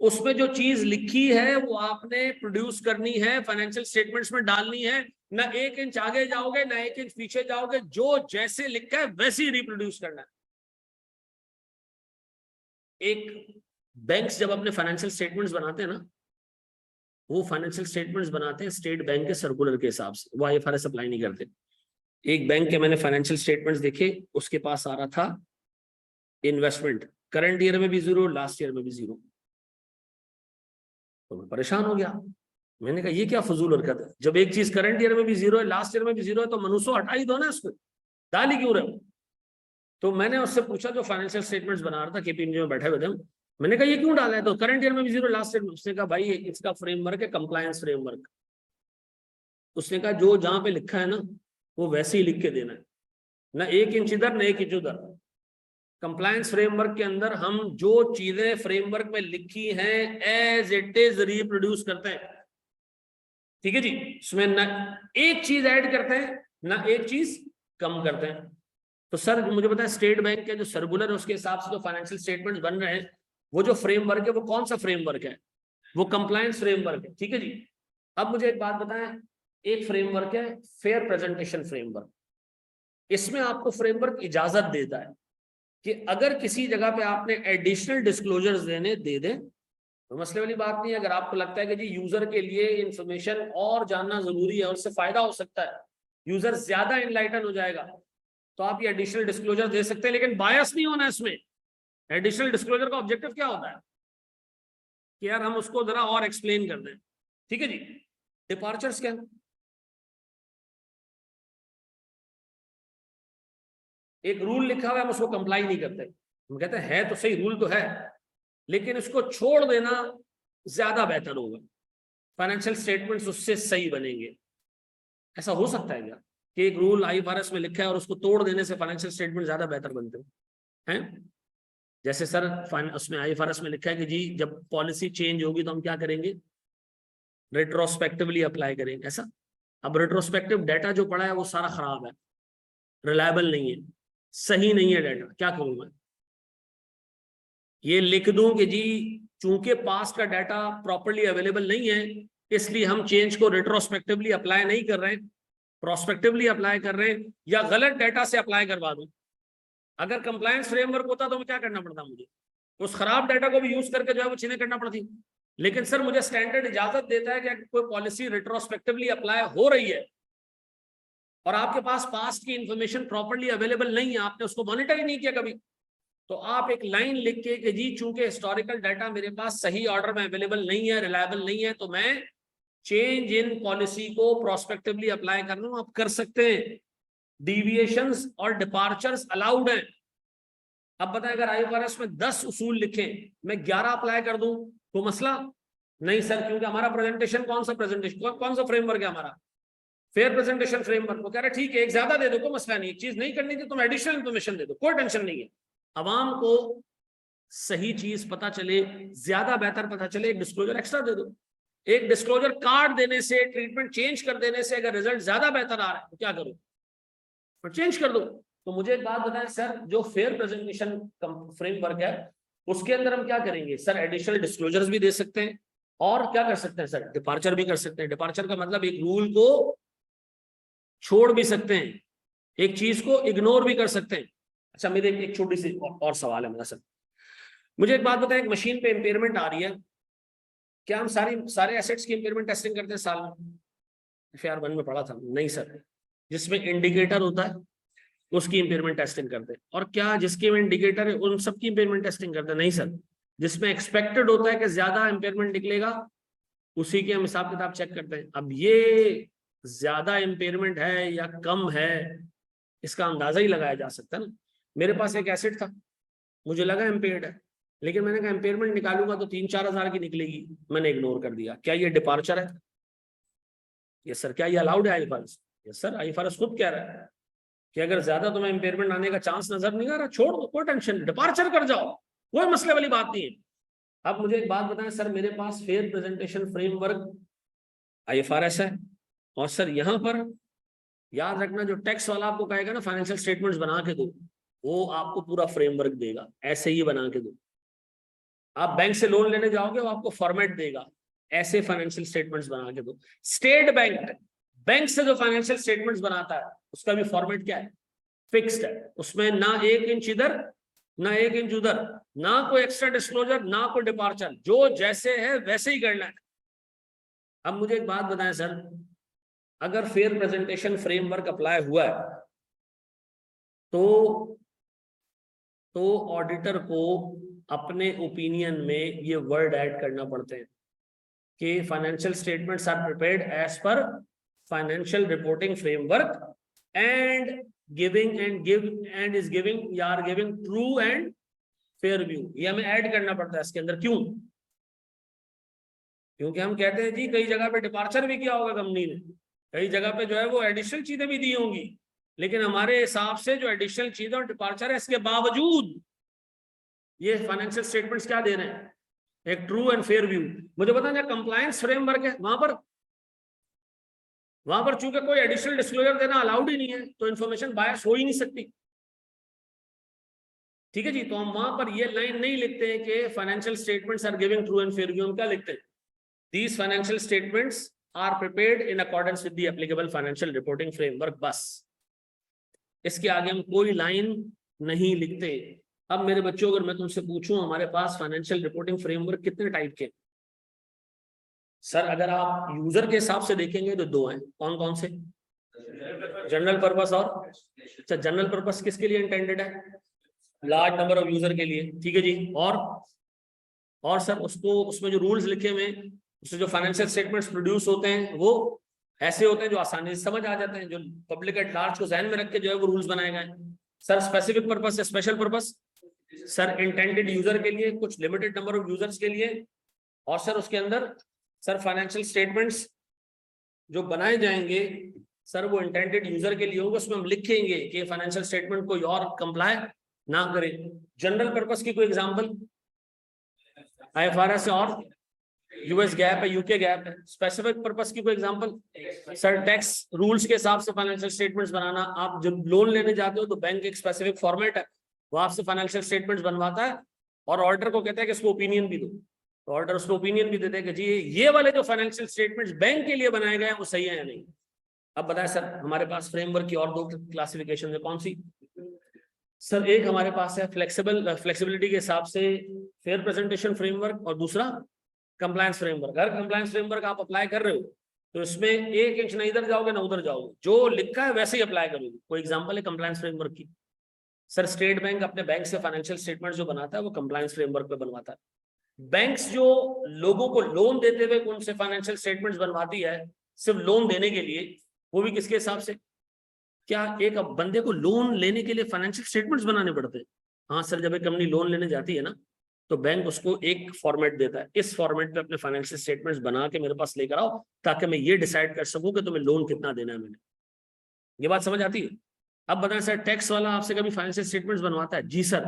उसमें जो चीज लिखी है वो आपने प्रोड्यूस करनी है, फाइनेंशियल स्टेटमेंट्स में डालनी है, ना 1 इंच आगे जाओगे ना 1 इंच पीछे जाओगे, जो जैसे लिखा है वैसे ही रिप्रोड्यूस करना है। एक बैंक्स जब अपने फाइनेंशियल स्टेटमेंट्स बनाते हैं ना, वो फाइनेंशियल स्टेटमेंट्स बनाते हैं स्टेट बैंक के सर्कुलर के हिसाब से, वो आईएफआरएस अप्लाई नहीं करते। एक बैंक के मैंने फाइनेंशियल स्टेटमेंट्स देखे, उसके पास आ रहा था इन्वेस्टमेंट करंट ईयर में भी 0, लास्ट ईयर में भी 0। तो मैं परेशान हो गया, मैंने कहा ये क्या फजूल हरकत है, जब एक चीज करंट ईयर में भी 0 है, लास्ट ईयर में भी 0 है, तो मनुष्य हटा ही दो ना, इसको डाल ही क्यों रहे हो? तो मैंने उससे पूछा, जो फाइनेंशियल स्टेटमेंट्स बना रहा था, केपीएमजी में बैठे हुए थे, मैंने कहा ये क्यों डाला है? तो करंट ईयर में भी 0, लास्ट ईयर में। उसने कहा भाई इसका फ्रेमवर्क है कंप्लायंस फ्रेमवर्क। उसने कहा जो जहां पे लिखा है ना वो वैसे ही लिख के देना है, ना 1 इंच इधर ना 1 इंच उधर। कंप्लायंस फ्रेमवर्क के अंदर हम जो चीजें फ्रेमवर्क में लिखी हैं एज इट इज रिप्रोड्यूस करते हैं, ठीक है जी। इसमें ना एक चीज ऐड करते हैं ना एक चीज कम करते हैं। तो सर मुझे पता है स्टेट बैंक के जो सर्कुलर है उसके हिसाब से जो फाइनेंशियल स्टेटमेंट्स बन रहे हैं, वो जो फ्रेमवर्क है वो कौन सा फ्रेमवर्क है? वो कंप्लायंस फ्रेमवर्क है, ठीक है जी। अब मुझे एक बात बताएं, एक फ्रेमवर्क है फेयर प्रेजेंटेशन फ्रेमवर्क। इसमें आपको फ्रेमवर्क इजाजत देता है कि अगर किसी जगह पे आपने एडिशनल डिस्क्लोजर्स देने दे दें तो मसले वाली बात नहीं है। अगर आपको लगता है कि जी यूजर के लिए इंफॉर्मेशन और जानना जरूरी है और उससे फायदा हो सकता है, यूजर ज्यादा इनलाइटन हो जाएगा, तो आप ये एडिशनल डिस्क्लोजर दे सकते हैं, लेकिन बायस नहीं होना इसमें। एडिशनल डिस्क्लोजर का ऑब्जेक्टिव क्या होता है कि यार हम उसको जरा और एक्सप्लेन कर दें, ठीक है जी। डिपार्चर्स क्या, एक रूल लिखा हुआ है हम उसको कंप्लाई नहीं करते, हम कहते हैं है तो सही, रूल तो है, लेकिन इसको छोड़ देना ज्यादा बेहतर होगा, फाइनेंशियल स्टेटमेंट्स उससे सही बनेंगे। ऐसा हो सकता है क्या कि एक रूल आईएफआरएस में लिखा है और उसको तोड़ देने से फाइनेंशियल स्टेटमेंट ज्यादा बेहतर बनते हैं? जैसे सर उसमें आईएफआरएस में लिखा है कि जी जब पॉलिसी चेंज होगी तो हम क्या करेंगे, रेट्रोस्पेक्टिवली अप्लाई करेंगे, ऐसा। अब रेट्रोस्पेक्टिव डाटा जो पड़ा है वो सारा खराब है, रिलायबल नहीं है, सही नहीं है डाटा, क्या करूं मैं? ये लिख दूं कि जी चूंकि पास्ट का डाटा प्रॉपर्ली अवेलेबल नहीं है इसलिए हम चेंज को रेट्रोस्पेक्टिवली अप्लाई नहीं कर रहे हैं, प्रोस्पेक्टिवली अप्लाई कर रहे हैं, या गलत डाटा से अप्लाई करवा दूं? अगर कंप्लायंस फ्रेमवर्क होता तो क्या करना पड़ता मुझे? उस खराब डाटा को भी यूज करके जो है वो चीजें करना पड़ती। लेकिन सर मुझे स्टैंडर्ड इजाजत देता है कि अगर कोई पॉलिसी रेट्रोस्पेक्टिवली अप्लाई हो रही है और आपके पास पास्ट की इंफॉर्मेशन प्रॉपर्ली अवेलेबल नहीं है, आपने उसको मॉनिटर ही नहीं किया कभी, तो आप एक लाइन लिख के कि जी चूंकि हिस्टोरिकल डाटा मेरे पास सही ऑर्डर में अवेलेबल नहीं है, रिलायबल नहीं है, तो मैं चेंज इन पॉलिसी को प्रोस्पेक्टिवली अप्लाई कर रहा हूं। आप कर सकते हैं, डिविएशंस और डिपार्चर्स अलाउड हैं। अब बताएं अगर आईएफआरएस में 10 उसूल लिखे, मैं 11 अप्लाई कर दूं तो मसला नहीं सर, क्योंकि हमारा प्रेजेंटेशन कौन सा फ्रेमवर्क है हमारा? Fair presentation framework. वो कह रहे ठीक है एक ज्यादा दे दो, कोई मसला नहीं, एक चीज नहीं करनी थी तुम एडिशनल इन्फॉर्मेशन दे दो, कोई टेंशन नहीं है। अवाम को सही चीज पता चले, ज्यादा बेहतर पता चले, एक डिस्क्लोजर एक्स्ट्रा दे दो। एक डिस्क्लोजर कार्ड देने से, ट्रीटमेंट चेंज कर देने से अगर रिजल्ट ज्यादा बेहतर आ रहा है तो क्या करो, तो चेंज कर दो। तो मुझे एक बात बताएं सर, जो फेयर प्रेजेंटेशन फ्रेमवर्क है उसके अंदर हम क्या करेंगे सर? एडिशनल डिस्क्लोजर्स भी दे सकते हैं और क्या कर सकते हैं सर? डिपार्चर भी कर सकते हैं। डिपार्चर का मतलब एक रूल को छोड़ भी सकते हैं, एक चीज को इग्नोर भी कर सकते हैं। अच्छा मेरे एक छोटी सी और सवाल है मेरा सर, मुझे एक बात बताएं, एक मशीन पे इम्पेयरमेंट आ रही है, क्या हम सारे एसेट्स की इम्पेयरमेंट टेस्टिंग करते हैं साल में? FAR 1 में पढ़ा था? नहीं सर, जिसमें इंडिकेटर होता है उसकी इम्पेयरमेंट टेस्टिंग करते हैं। और क्या जिसके में इंडिकेटर है उन सबकी इम्पेयरमेंट टेस्टिंग करते हैं? नहीं सर, जिसमें एक्सपेक्टेड होता है कि ज्यादा इम्पेयरमेंट निकलेगा उसी के हम हिसाब किताब चेक करते हैं। अब ये ज्यादा इम्पेयरमेंट है या कम है इसका अंदाजा ही लगाया जा सकता है ना। मेरे पास एक एसेट था, मुझे लगा इम्पेयर्ड है, लेकिन मैंने कहा इम्पेयरमेंट निकालूंगा तो 3-4 हजार की निकलेगी, मैंने इग्नोर कर दिया। क्या ये डिपार्चर है? Yes sir. क्या ये अलाउड है IFRS? यस सर, IFRS खुद कह रहा है कि अगर ज्यादा तुम्हें इम्पेयरमेंट आने का चांस नजर नहीं आ रहा, छोड़ दो, कोई टेंशन, डिपार्चर कर जाओ, कोई मसले वाली बात नहीं है। अब मुझे एक बात बताएं सर, मेरे पास फेयर प्रेजेंटेशन फ्रेमवर्क IFRS है, और सर यहाँ पर याद रखना, जो टैक्स वाला आपको कहेगा ना फाइनेंशियल स्टेटमेंट्स बना के दो, वो आपको पूरा फ्रेमवर्क देगा, ऐसे ही बना के दो। आप बैंक से लोन लेने जाओगे वो आपको फॉर्मेट देगा, ऐसे फाइनेंशियल स्टेटमेंट्स बना के दो। स्टेट बैंक से जो फाइनेंशियल स्टेटमेंट्स बनाता है उसका भी फॉर्मेट क्या है? फिक्स्ड है, उसमें ना 1 इंच इधर ना 1 इंच उधर, ना कोई एक्स्ट्रा डिस्क्लोजर ना कोई डिपार्चर, जो जैसे है वैसे ही करना है। अब मुझे एक बात बताएं सर, अगर फेयर प्रेजेंटेशन फ्रेमवर्क अप्लाई हुआ है तो ऑडिटर को अपने ओपिनियन में ये वर्ड ऐड करना पड़ते हैं कि financial statements are prepared as per financial reporting framework and is giving true and fair view. ये हमें ऐड करना पड़ता है इसके अंदर। क्यों? क्योंकि हम कहते हैं जी कई जगह पे डिपार्चर भी किया होगा कंपनी ने, कई जगह पे जो है वो एडिशनल चीजें भी दी होंगी, लेकिन हमारे हिसाब से जो एडिशनल चीजें और डिपार्चर है इसके बावजूद ये फाइनेंशियल स्टेटमेंट्स क्या दे रहे हैं? एक ट्रू एंड फेयर व्यू। मुझे पता है कंप्लायंस फ्रेमवर्क है, वहां पर चूंकि कोई एडिशनल डिस्क्लोजर देना अलाउड ही नहीं है, तो इन्फॉर्मेशन बायस हो ही नहीं सकती। ठीक है जी, तो हम वहां पर ये लाइन नहीं लिखते हैं कि financial statements are giving true and fair view. हम क्या लिखते हैं? These financial statements are prepared in accordance with the applicable financial reporting framework. बस इसके आगे हम कोई लाइन नहीं लिखते। अब मेरे बच्चों, अगर मैं तुमसे पूछूं हमारे पास फाइनेंशियल रिपोर्टिंग फ्रेमवर्क कितने टाइप के? सर अगर आप यूजर के हिसाब से देखेंगे तो 2 हैं। कौन कौन से? जनरल पर्पस और अच्छा, जनरल पर्पस किसके लिए इंटेंडेड है? लार्ज नंबर ऑफ यूजर के लिए। ठीक है जी। और सर उसमें जो रूल्स लिखे हुए हैं, उससे जो फाइनेंशियल स्टेटमेंट्स प्रोड्यूस होते हैं वो ऐसे होते हैं जो आसानी से समझ आ जाते हैं, जो पब्लिक एट लार्ज को ध्यान में रख के जो है वो रूल्स बनाए गए हैं। सर स्पेसिफिक पर्पस या special purpose? Sir intended user के लिए, कुछ लिमिटेड नंबर ऑफ यूजर्स के लिए। और सर उसके अंदर सर फाइनेंशियल स्टेटमेंट्स जो बनाए जाएंगे सर वो इंटेंडेड यूजर के लिए होगा, उसमें हम लिखेंगे कि फाइनेंशियल स्टेटमेंट कोई और कंप्लाई ना करे। जनरल पर्पस की कोई एग्जांपल? IFRS और US गैप है, UK गैप है। स्पेसिफिक पर्पस की कोई एग्जांपल? सर टैक्स रूल्स के हिसाब से फाइनेंशियल स्टेटमेंट्स बनाना। आप जब लोन लेने जाते हो तो बैंक एक स्पेसिफिक फॉर्मेट है, वो आपसे फाइनेंशियल स्टेटमेंट्स बनवाता है और ऑर्डर को कहता है कि इसको ओपिनियन भी दो, तो ऑर्डर उसको ओपिनियन भी देते हैं कि जी ये वाले जो फाइनेंशियल स्टेटमेंट्स बैंक के लिए बनाए गए हैं वो सही है या नहीं। अब बताएं सर, हमारे पास फ्रेमवर्क की और 2 क्लासिफिकेशन है, कौन सी? सर एक हमारे पास है फ्लेक्सिबिलिटी के हिसाब से फेयर प्रेजेंटेशन फ्रेमवर्क, और दूसरा कंप्लायंस फ्रेमवर्क। अगर कंप्लायंस फ्रेमवर्क आप अप्लाई कर रहे हो तो इसमें 1 इंच ना इधर जाओगे ना उधर जाओगे, जो लिखा है वैसे ही अप्लाई करोगे। कोई एग्जांपल है कंप्लायंस फ्रेमवर्क की? सर स्टेट बैंक अपने बैंक से फाइनेंशियल स्टेटमेंट जो बनाता है वो कंप्लायंस फ्रेमवर्क पे बनवाता है। बैंक्स जो लोगों को लोन देते हुए उनसे फाइनेंशियल स्टेटमेंट्स बनवाती है सिर्फ लोन देने के लिए, वो भी किसके हिसाब से? क्या एक बंदे को लोन लेने के लिए फाइनेंशियल स्टेटमेंट्स बनाने पड़ते हैं? हाँ सर, जब एक कंपनी लोन लेने जाती है ना तो बैंक उसको एक फॉर्मेट देता है, इस फॉर्मेट पे अपने फाइनेंशियल स्टेटमेंट्स बना के मेरे पास लेकर आओ ताकि मैं ये डिसाइड कर सकूं कि तुम्हें लोन कितना देना है मैंने। ये बात समझ आती है? अब बताएं सर, टैक्स वाला आपसे कभी फाइनेंशियल स्टेटमेंट्स बनवाता है? जी सर।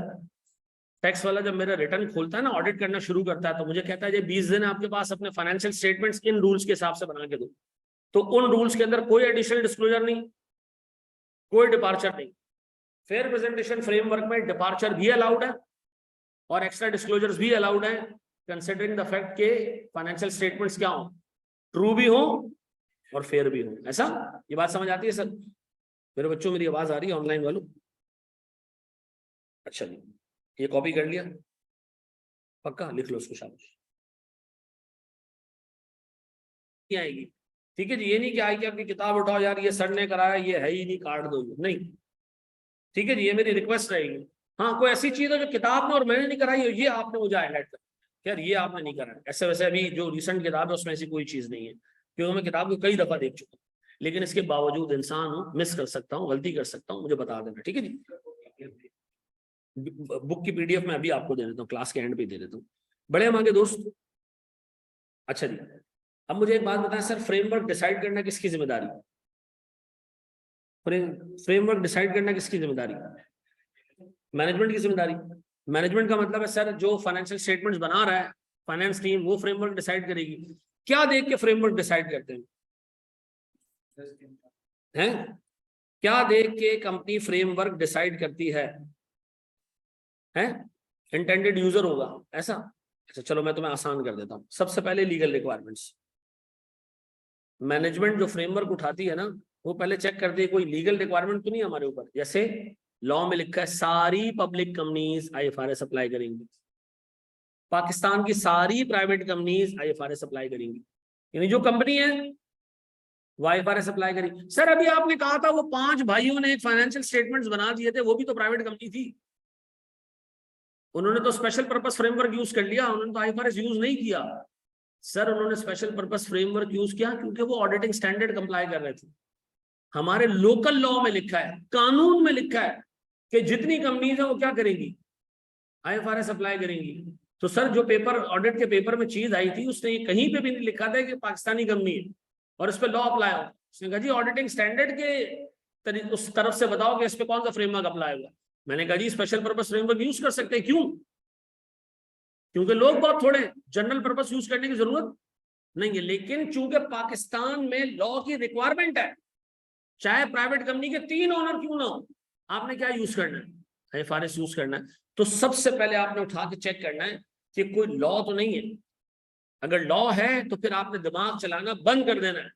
टैक्स वाला जब मेरा रिटर्न खोलता है ना, ऑडिट करना शुरू करता है, तो मुझे कहता है ये 20 दिन आपके पास अपने फाइनेंशियल स्टेटमेंट्स इन रूल्स के हिसाब से बना के दो। तो उन रूल्स के अंदर कोई एडिशनल डिस्क्लोजर नहीं, कोई डिपार्चर नहीं। फेयर प्रेजेंटेशन फ्रेमवर्क में डिपार्चर भी अलाउड है और एक्स्ट्रा डिस्क्लोजर्स भी अलाउड है, कंसिडरिंग द फैक्ट के फाइनेंशियल स्टेटमेंट्स क्या हो, ट्रू भी हो और फेयर भी हो। ऐसा ये बात समझ आती है सर? मेरे बच्चों, मेरी आवाज आ रही है ऑनलाइन वालों? अच्छा जी, ये कॉपी कर लिया, पक्का लिख लो उसको, शाबाश। आएगी, ठीक है जी। ये नहीं कि आएगी आपकी किताब उठाओ यार ये सर ने कराया, ये है ही नहीं, काट दो, ये नहीं, ठीक है जी, ये मेरी रिक्वेस्ट रहेगी। हाँ, कोई ऐसी चीज है जो किताब में और मैंने नहीं कराई है, ये आपने मुझे हाईलाइट कर, यार ये आपने नहीं करा। ऐसे वैसे अभी जो रिसेंट किताब है उसमें ऐसी कोई चीज नहीं है, क्योंकि मैं किताब को कई दफा देख चुका हूँ, लेकिन इसके बावजूद इंसान हूँ, मिस कर सकता हूँ, गलती कर सकता हूँ, मुझे बता देना, ठीक है जी। बुक की पीडीएफ में अभी आपको दे देता हूँ, क्लास के एंड पे दे देता हूँ। बड़े हम आगे दोस्त। अच्छा जी, अब मुझे एक बात बताएं सर, फ्रेमवर्क डिसाइड करना किसकी जिम्मेदारी? फ्रेमवर्क डिसाइड करना किसकी जिम्मेदारी? मैनेजमेंट की जिम्मेदारी। मैनेजमेंट का मतलब है सर जो फाइनेंशियल स्टेटमेंट्स बना रहा है फाइनेंस टीम, वो फ्रेमवर्क डिसाइड करेगी। क्या देख के फ्रेमवर्क डिसाइड करते हैं? क्या देख के कंपनी फ्रेमवर्क डिसाइड करती है? इंटेंडेड यूजर होगा ऐसा? अच्छा चलो मैं तुम्हें आसान कर देता हूँ। सबसे पहले लीगल रिक्वायरमेंट्स। मैनेजमेंट जो फ्रेमवर्क उठाती है ना, वो पहले चेक करती है कोई लीगल रिक्वायरमेंट तो नहीं हमारे ऊपर। जैसे लॉ में लिखा है सारी पब्लिक कंपनीज आईएफआरएस अप्लाई करेंगी, पाकिस्तान की सारी प्राइवेट कंपनीज आईएफआरएस अप्लाई करेंगी, यानी जो कंपनी है वो आईएफआरएस अप्लाई करेगी। सर अभी आपने कहा था वो 5 भाइयों ने एक फाइनेंशियल स्टेटमेंट्स बना दिए थे, वो भी तो प्राइवेट कंपनी थी, उन्होंने तो स्पेशल पर्पस फ्रेमवर्क यूज कर लिया, उन्होंने तो आईएफआरएस यूज नहीं किया। सर उन्होंने स्पेशल पर्पस फ्रेमवर्क यूज किया क्योंकि वो ऑडिटिंग स्टैंडर्ड कंप्लाई कर रहे थे। हमारे लोकल लॉ में लिखा है, कानून में लिखा है कि जितनी कंपनीज है वो क्या करेंगी? आईएफआरएस अप्लाई करेंगी। तो सर जो पेपर ऑडिट के पेपर में चीज आई थी उसने कहीं पे भी नहीं लिखा था कि पाकिस्तानी कंपनी है और इस पर लॉ अप्लाई हो। उसने कहा जी ऑडिटिंग स्टैंडर्ड के उस तरफ से बताओ कि इस पे कौन सा फ्रेमवर्क अप्लाई होगा। मैंने कहा जी स्पेशल पर्पस फ्रेमवर्क यूज कर सकते हैं। क्यों? क्योंकि लोग बहुत थोड़े, जनरल पर्पस यूज करने की जरूरत नहीं है। लेकिन चूंकि पाकिस्तान में लॉ की रिक्वायरमेंट है, चाहे प्राइवेट कंपनी के 3 ओनर क्यों ना हो, आपने क्या यूज करना है? आईएफआरएस यूज करना है। तो सबसे पहले आपने उठा के चेक करना है कि कोई लॉ तो नहीं है। अगर लॉ है तो फिर आपने दिमाग चलाना बंद कर देना है।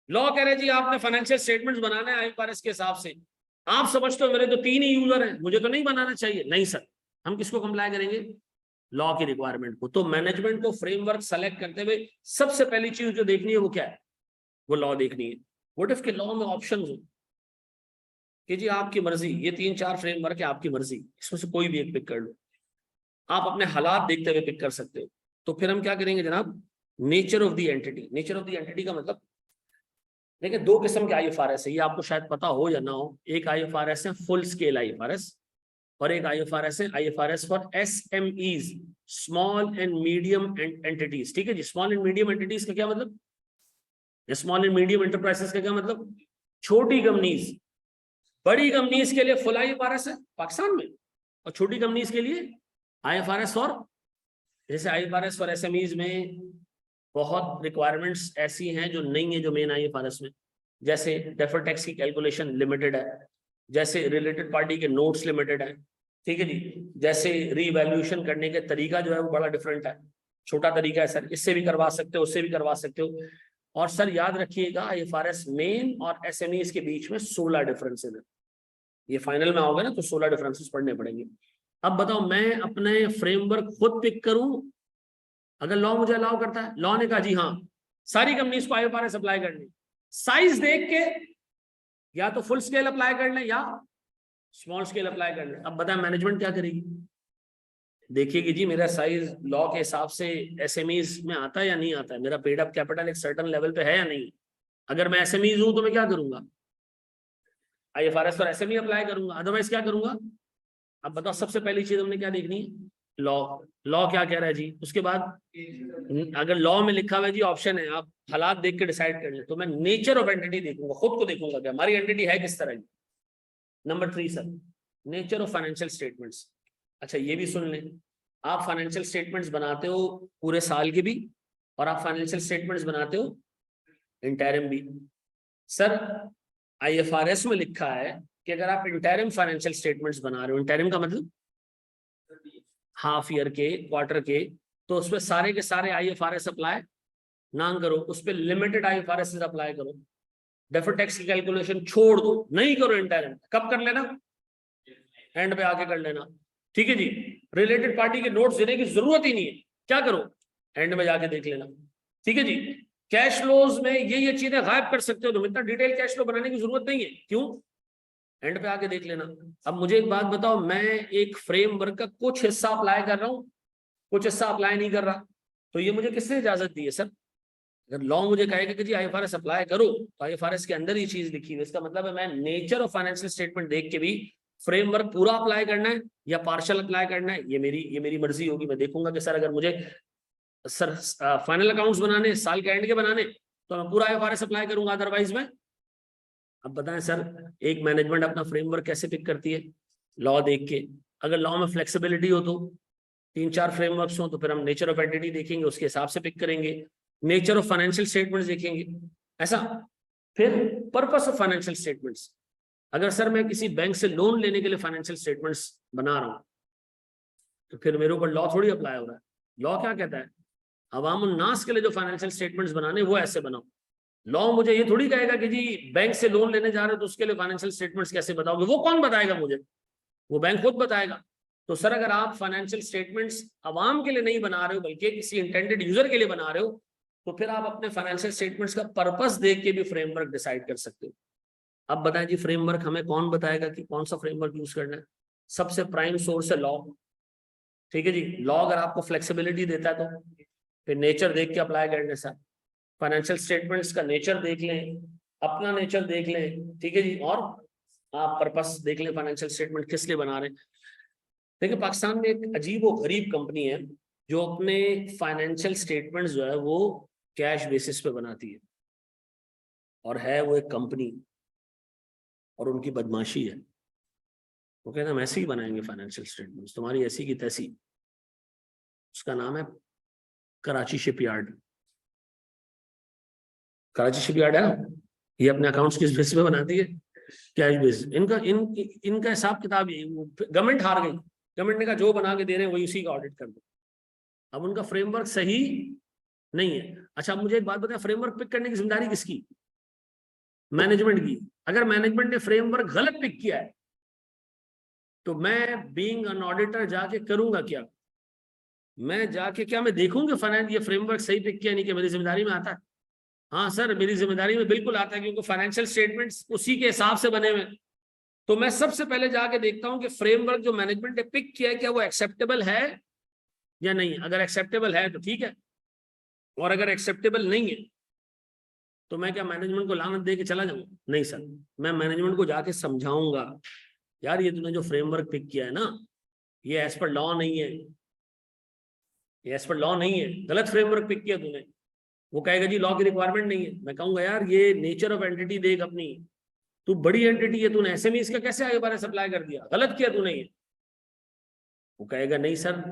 लॉ कह रहे जी आपने फाइनेंशियल स्टेटमेंट्स बनाना है आईएफआरएस के हिसाब से, आप समझते हो मेरे तो 3 ही यूजर हैं, मुझे तो नहीं बनाना चाहिए। नहीं सर, हम किसको कंप्लाई करेंगे? लॉ की रिक्वायरमेंट को। तो मैनेजमेंट को फ्रेमवर्क सेलेक्ट करते हुए सबसे पहली चीज जो देखनी है वो क्या है? वो लॉ देखनी है। व्हाट इफ के लॉ में ऑप्शन हो कि जी आपकी मर्जी, ये 3-4 फ्रेमवर्क है, आपकी मर्जी, इसमें से कोई भी एक पिक कर लो, आप अपने हालात देखते हुए पिक कर सकते हो। तो फिर हम क्या करेंगे जनाब? Nature of the entity. Nature of the entity का मतलब, देखिए 2 किस्म के आईएफआरएस है, ये आपको शायद पता हो या ना हो। एक आईएफआरएस है फुल स्केल आईएफआरएस, और एक आईएफआरएस है IFRS for SMEs, small and medium entities. ठीक है जी, स्मॉल एंड मीडियम एंटिटीज का क्या मतलब? स्मॉल एंड मीडियम एंटरप्राइजेस का क्या मतलब? छोटी कंपनीज। बड़ी कंपनीज के लिए फुल आईएफआरएस है पाकिस्तान में, और छोटी कंपनीज के लिए आईएफआरएस फॉर, जैसे आईएफआरएस फॉर एसएमईज में बहुत रिक्वायरमेंट्स ऐसी हैं जो नहीं है जो मेन आईएफआरएस में। जैसे डेफर्ड टैक्स की कैलकुलेशन लिमिटेड है, जैसे रिलेटेड पार्टी के नोट्स लिमिटेड है, ठीक है जी, जैसे रीवैल्यूएशन करने का तरीका जो है वो बड़ा डिफरेंट है, छोटा तरीका है सर, इससे भी करवा सकते हो, उससे भी करवा सकते हो। और सर याद रखिएगा आईएफआरएस मेन और एसएमईज के बीच में 16 डिफरेंसेस है। ये फाइनल में आओगे ना तो 16 डिफरेंसेस पढ़ने पड़ेंगे। अब बताओ मैं अपने फ्रेमवर्क खुद पिक करूं, अगर लॉ मुझे अलाउ करता है, लॉ ने कहा जी हाँ सारी कंपनीज को आईएफआरएस अप्लाई करनी, साइज देख के या तो फुल स्केल अप्लाई कर लें या स्मॉल स्केल अप्लाई कर लें। अब बताएं मैनेजमेंट क्या करेगी? देखिएगी जी मेरा साइज लॉ के हिसाब से एसएमईज में आता है या नहीं आता है, मेरा पेड अप कैपिटल एक सर्टेन लेवल पे है या नहीं। अगर मैं एसएमईज हूं तो मैं क्या करूंगा? आईएफआरएस पर एसएमई अप्लाई करूंगा, अदरवाइज क्या करूंगा? अब बताओ सबसे पहली चीज हमने क्या देखनी है? लॉ। लॉ क्या कह रहा है जी? उसके बाद अगर लॉ में लिखा हुआ है जी ऑप्शन है, आप हालात देख के डिसाइड कर लें, तो मैं नेचर ऑफ एंटिटी देखूंगा, खुद को देखूंगा कि हमारी एंटिटी है किस तरह की। Number 3 sir, nature of financial statements. अच्छा ये भी सुन लें, आप फाइनेंशियल स्टेटमेंट्स बनाते हो पूरे साल के भी, और आप फाइनेंशियल स्टेटमेंट्स बनाते हो इंटरिम भी। सर आईएफआरएस में लिखा है कि अगर आप इंटरिम फाइनेंशियल स्टेटमेंट्स बना रहे हो, इंटरिम का मतलब हाफ ईयर के, क्वार्टर के, तो उसमें सारे के सारे आईएफआरएस अप्लाई ना करो, उस पर लिमिटेड आईएफआरएस अप्लाई करो। डेफर्ड टैक्स की कैलकुलेशन छोड़ दो, नहीं करो इंटरिम। कब कर लेना? एंड पे आके कर लेना। ठीक है जी, रिलेटेड पार्टी के नोट्स देने की जरूरत ही नहीं है, क्या करो एंड में जाके देख लेना। ठीक है जी, कैश फ्लोज में ये चीजें गायब कर सकते हो तुम, इतना डिटेल कैश फ्लो बनाने की जरूरत नहीं है, क्यों, एंड पे आके देख लेना। अब मुझे एक बात बताओ, मैं एक फ्रेमवर्क का कुछ हिस्सा अप्लाई कर रहा हूं, कुछ हिस्सा अप्लाई नहीं कर रहा, तो ये मुझे किसने इजाजत दी है सर? अगर लॉ मुझे कहेगा कि जी आईएफआरएस अप्लाई करो, तो आईएफआरएस के अंदर ये चीज लिखी हुई है, इसका मतलब है मैं नेचर ऑफ फाइनेंशियल स्टेटमेंट देख के भी फ्रेमवर्क पूरा अप्लाई करना है या पार्शियल अप्लाई करना है, ये मेरी मर्जी होगी। मैं देखूंगा कि सर अगर मुझे सर फाइनल अकाउंट्स बनाने, साल के एंड के बनाने, तो मैं पूरा आईएफआरएस अप्लाई करूंगा, अदरवाइज मैं। अब बताएं सर, एक मैनेजमेंट अपना फ्रेमवर्क कैसे पिक करती है? लॉ देख के। अगर लॉ में फ्लेक्सिबिलिटी हो तो 3-4 फ्रेमवर्क्स हो, तो फिर हम नेचर ऑफ एंटिटी देखेंगे, उसके हिसाब से पिक करेंगे, नेचर ऑफ फाइनेंशियल स्टेटमेंट्स देखेंगे, ऐसा। फिर पर्पस ऑफ फाइनेंशियल स्टेटमेंट्स, अगर सर मैं किसी बैंक से लोन लेने के लिए फाइनेंशियल स्टेटमेंट्स बना रहा हूं, तो फिर मेरे ऊपर लॉ थोड़ी अप्लाई हो रहा है। लॉ क्या कहता है, अवामुन नास के लिए जो फाइनेंशियल स्टेटमेंट्स बनाने वो ऐसे बनाओ। लॉ मुझे ये थोड़ी कहेगा कि जी बैंक से लोन लेने जा रहे हो तो उसके लिए फाइनेंशियल स्टेटमेंट्स कैसे बताओगे, वो कौन बताएगा मुझे, वो बैंक खुद बताएगा। तो सर अगर आप फाइनेंशियल स्टेटमेंट्स अवाम के लिए नहीं बना रहे हो बल्कि किसी इंटेंडेड यूजर के लिए बना रहे हो, तो फिर आप अपने फाइनेंशियल स्टेटमेंट्स का पर्पस देख के भी फ्रेमवर्क डिसाइड कर सकते हो। अब बताएं जी, फ्रेमवर्क हमें कौन बताएगा कि कौन सा फ्रेमवर्क यूज करना है? सबसे प्राइम सोर्स है लॉ। ठीक है जी, लॉ अगर आपको फ्लेक्सिबिलिटी देता है तो फिर नेचर देख के अप्लाई करने से, फाइनेंशियल स्टेटमेंट्स का नेचर देख लें, अपना नेचर देख लें, ठीक है जी, और आप पर्पस देख लें फाइनेंशियल स्टेटमेंट किस लिए बना रहे हैं। देखिए पाकिस्तान में एक अजीब व गरीब कंपनी है जो अपने फाइनेंशियल स्टेटमेंट्स जो है वो कैश बेसिस पे बनाती है, और है वो एक कंपनी, और उनकी बदमाशी है, वो कहते हैं हम ऐसे ही बनाएंगे फाइनेंशियल स्टेटमेंट्स, तुम्हारी ऐसी की तैसी। उसका नाम है कराची शिपयार्ड। कराची शिपयार्ड है ना, ये अपने अकाउंट्स किस बेस पे बनाती है? Cash base. इनका हिसाब किताब यही, गवर्नमेंट हार गई, गवर्नमेंट ने कहा जो बना के दे रहे हैं वही उसी का ऑडिट कर दो। अब उनका फ्रेमवर्क सही नहीं है। अच्छा अब मुझे एक बात बताएं, फ्रेमवर्क पिक करने की जिम्मेदारी किसकी? मैनेजमेंट की। अगर मैनेजमेंट ने फ्रेमवर्क गलत पिक किया है, तो मैं बीइंग एन ऑडिटर जाके करूंगा क्या? मैं जाके क्या मैं देखूंगा फाइनेंस ये फ्रेमवर्क सही पिक किया नहीं, कि मेरी जिम्मेदारी में आता है? हाँ सर मेरी जिम्मेदारी में बिल्कुल आता है, क्योंकि फाइनेंशियल स्टेटमेंट्स उसी के हिसाब से बने हुए। तो मैं सबसे पहले जाके देखता हूं कि फ्रेमवर्क जो मैनेजमेंट ने पिक किया है क्या वो एक्सेप्टेबल है या नहीं। अगर एक्सेप्टेबल है तो ठीक है, और अगर एक्सेप्टेबल नहीं है तो मैं क्या मैनेजमेंट को लानत दे के चला जाऊंगा? नहीं सर, मैं मैनेजमेंट को जाके समझाऊंगा, यार ये तूने जो फ्रेमवर्क पिक किया है ना, ये एज पर लॉ नहीं है, ये एज पर लॉ नहीं है, गलत फ्रेमवर्क पिक किया तूने। वो कहेगा जी लॉ की रिक्वायरमेंट नहीं है। मैं कहूंगा यार ये नेचर ऑफ एंटिटी देख अपनी, तू बड़ी एंटिटी है, तूने ऐसे में इसका कैसे आगे बारे सप्लाई कर दिया, गलत किया तूने ये। वो कहेगा नहीं सर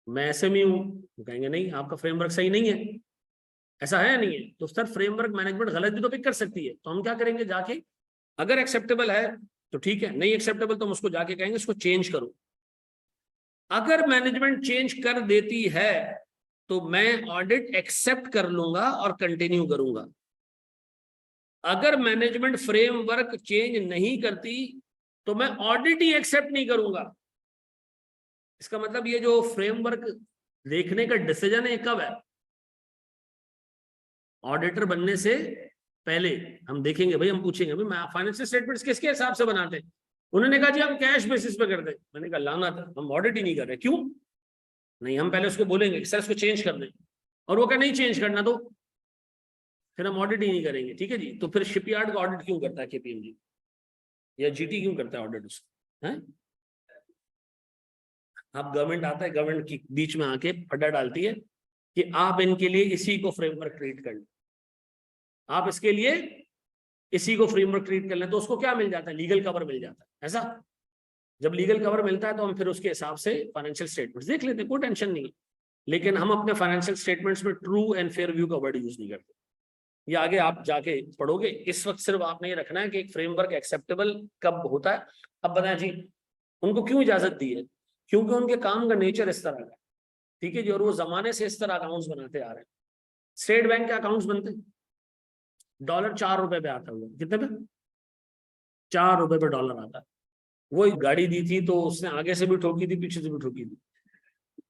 मैं ऐसे में हूं, वो कहेंगे नहीं आपका फ्रेमवर्क सही नहीं है, ऐसा है या नहीं है। तो सर फ्रेमवर्क मैनेजमेंट गलत भी तो पिक कर सकती है, तो हम क्या करेंगे जाके, अगर एक्सेप्टेबल है तो ठीक है, नहीं एक्सेप्टेबल तो हम उसको जाके कहेंगे इसको चेंज करो। अगर मैनेजमेंट चेंज कर देती है तो मैं ऑडिट एक्सेप्ट कर लूंगा और कंटिन्यू करूंगा। अगर मैनेजमेंट फ्रेमवर्क चेंज नहीं करती तो मैं ऑडिट ही एक्सेप्ट नहीं करूंगा। इसका मतलब ये जो फ्रेमवर्क देखने का डिसीजन है कब है? ऑडिटर बनने से पहले हम देखेंगे भाई, हम पूछेंगे भाई मैं फाइनेंशियल स्टेटमेंट्स किसके हिसाब से बनाते हैं? उन्होंने कहा जी हम कैश बेसिस पे करते हैं। मैंने कहा लाना था, हम ऑडिट ही नहीं कर रहे। क्यों नहीं? हम पहले उसको बोलेंगे सर इसको चेंज कर दें, और वो क्या नहीं चेंज करना तो फिर हम ऑडिट ही नहीं करेंगे। ठीक है जी, तो फिर शिपयार्ड का ऑडिट क्यों करता है केपीएमजी या जीटी क्यों करता है ऑडिट उसको? है अब गवर्नमेंट आता है, गवर्नमेंट की बीच में आके फड्डा डालती है कि आप इनके लिए इसी को फ्रेमवर्क ट्रीट कर लें, आप इसके लिए इसी को फ्रेमवर्क ट्रीट कर लें, तो उसको क्या मिल जाता है? लीगल कवर मिल जाता है। ऐसा जब लीगल कवर मिलता है तो हम फिर उसके हिसाब से फाइनेंशियल स्टेटमेंट्स देख लेते हैं, कोई टेंशन नहीं है। लेकिन हम अपने फाइनेंशियल स्टेटमेंट्स में ट्रू एंड फेयर व्यू का वर्ड यूज नहीं करते। ये आगे आप जाके पढ़ोगे। इस वक्त सिर्फ आपने ये रखना है कि एक फ्रेमवर्क एक्सेप्टेबल कब होता है। अब बताएं जी उनको क्यों इजाजत दी है? क्योंकि उनके काम का नेचर इस तरह का है, ठीक है जी, और वो जमाने से इस तरह अकाउंट्स बनाते आ रहे हैं। स्टेट बैंक के अकाउंट्स बनते हैं, डॉलर 4 रुपए पे आता हुआ, कितने पे? 4 रुपए पे डॉलर आता है। वो गाड़ी दी थी तो उसने आगे से भी ठोकी थी, पीछे से भी ठोकी थी।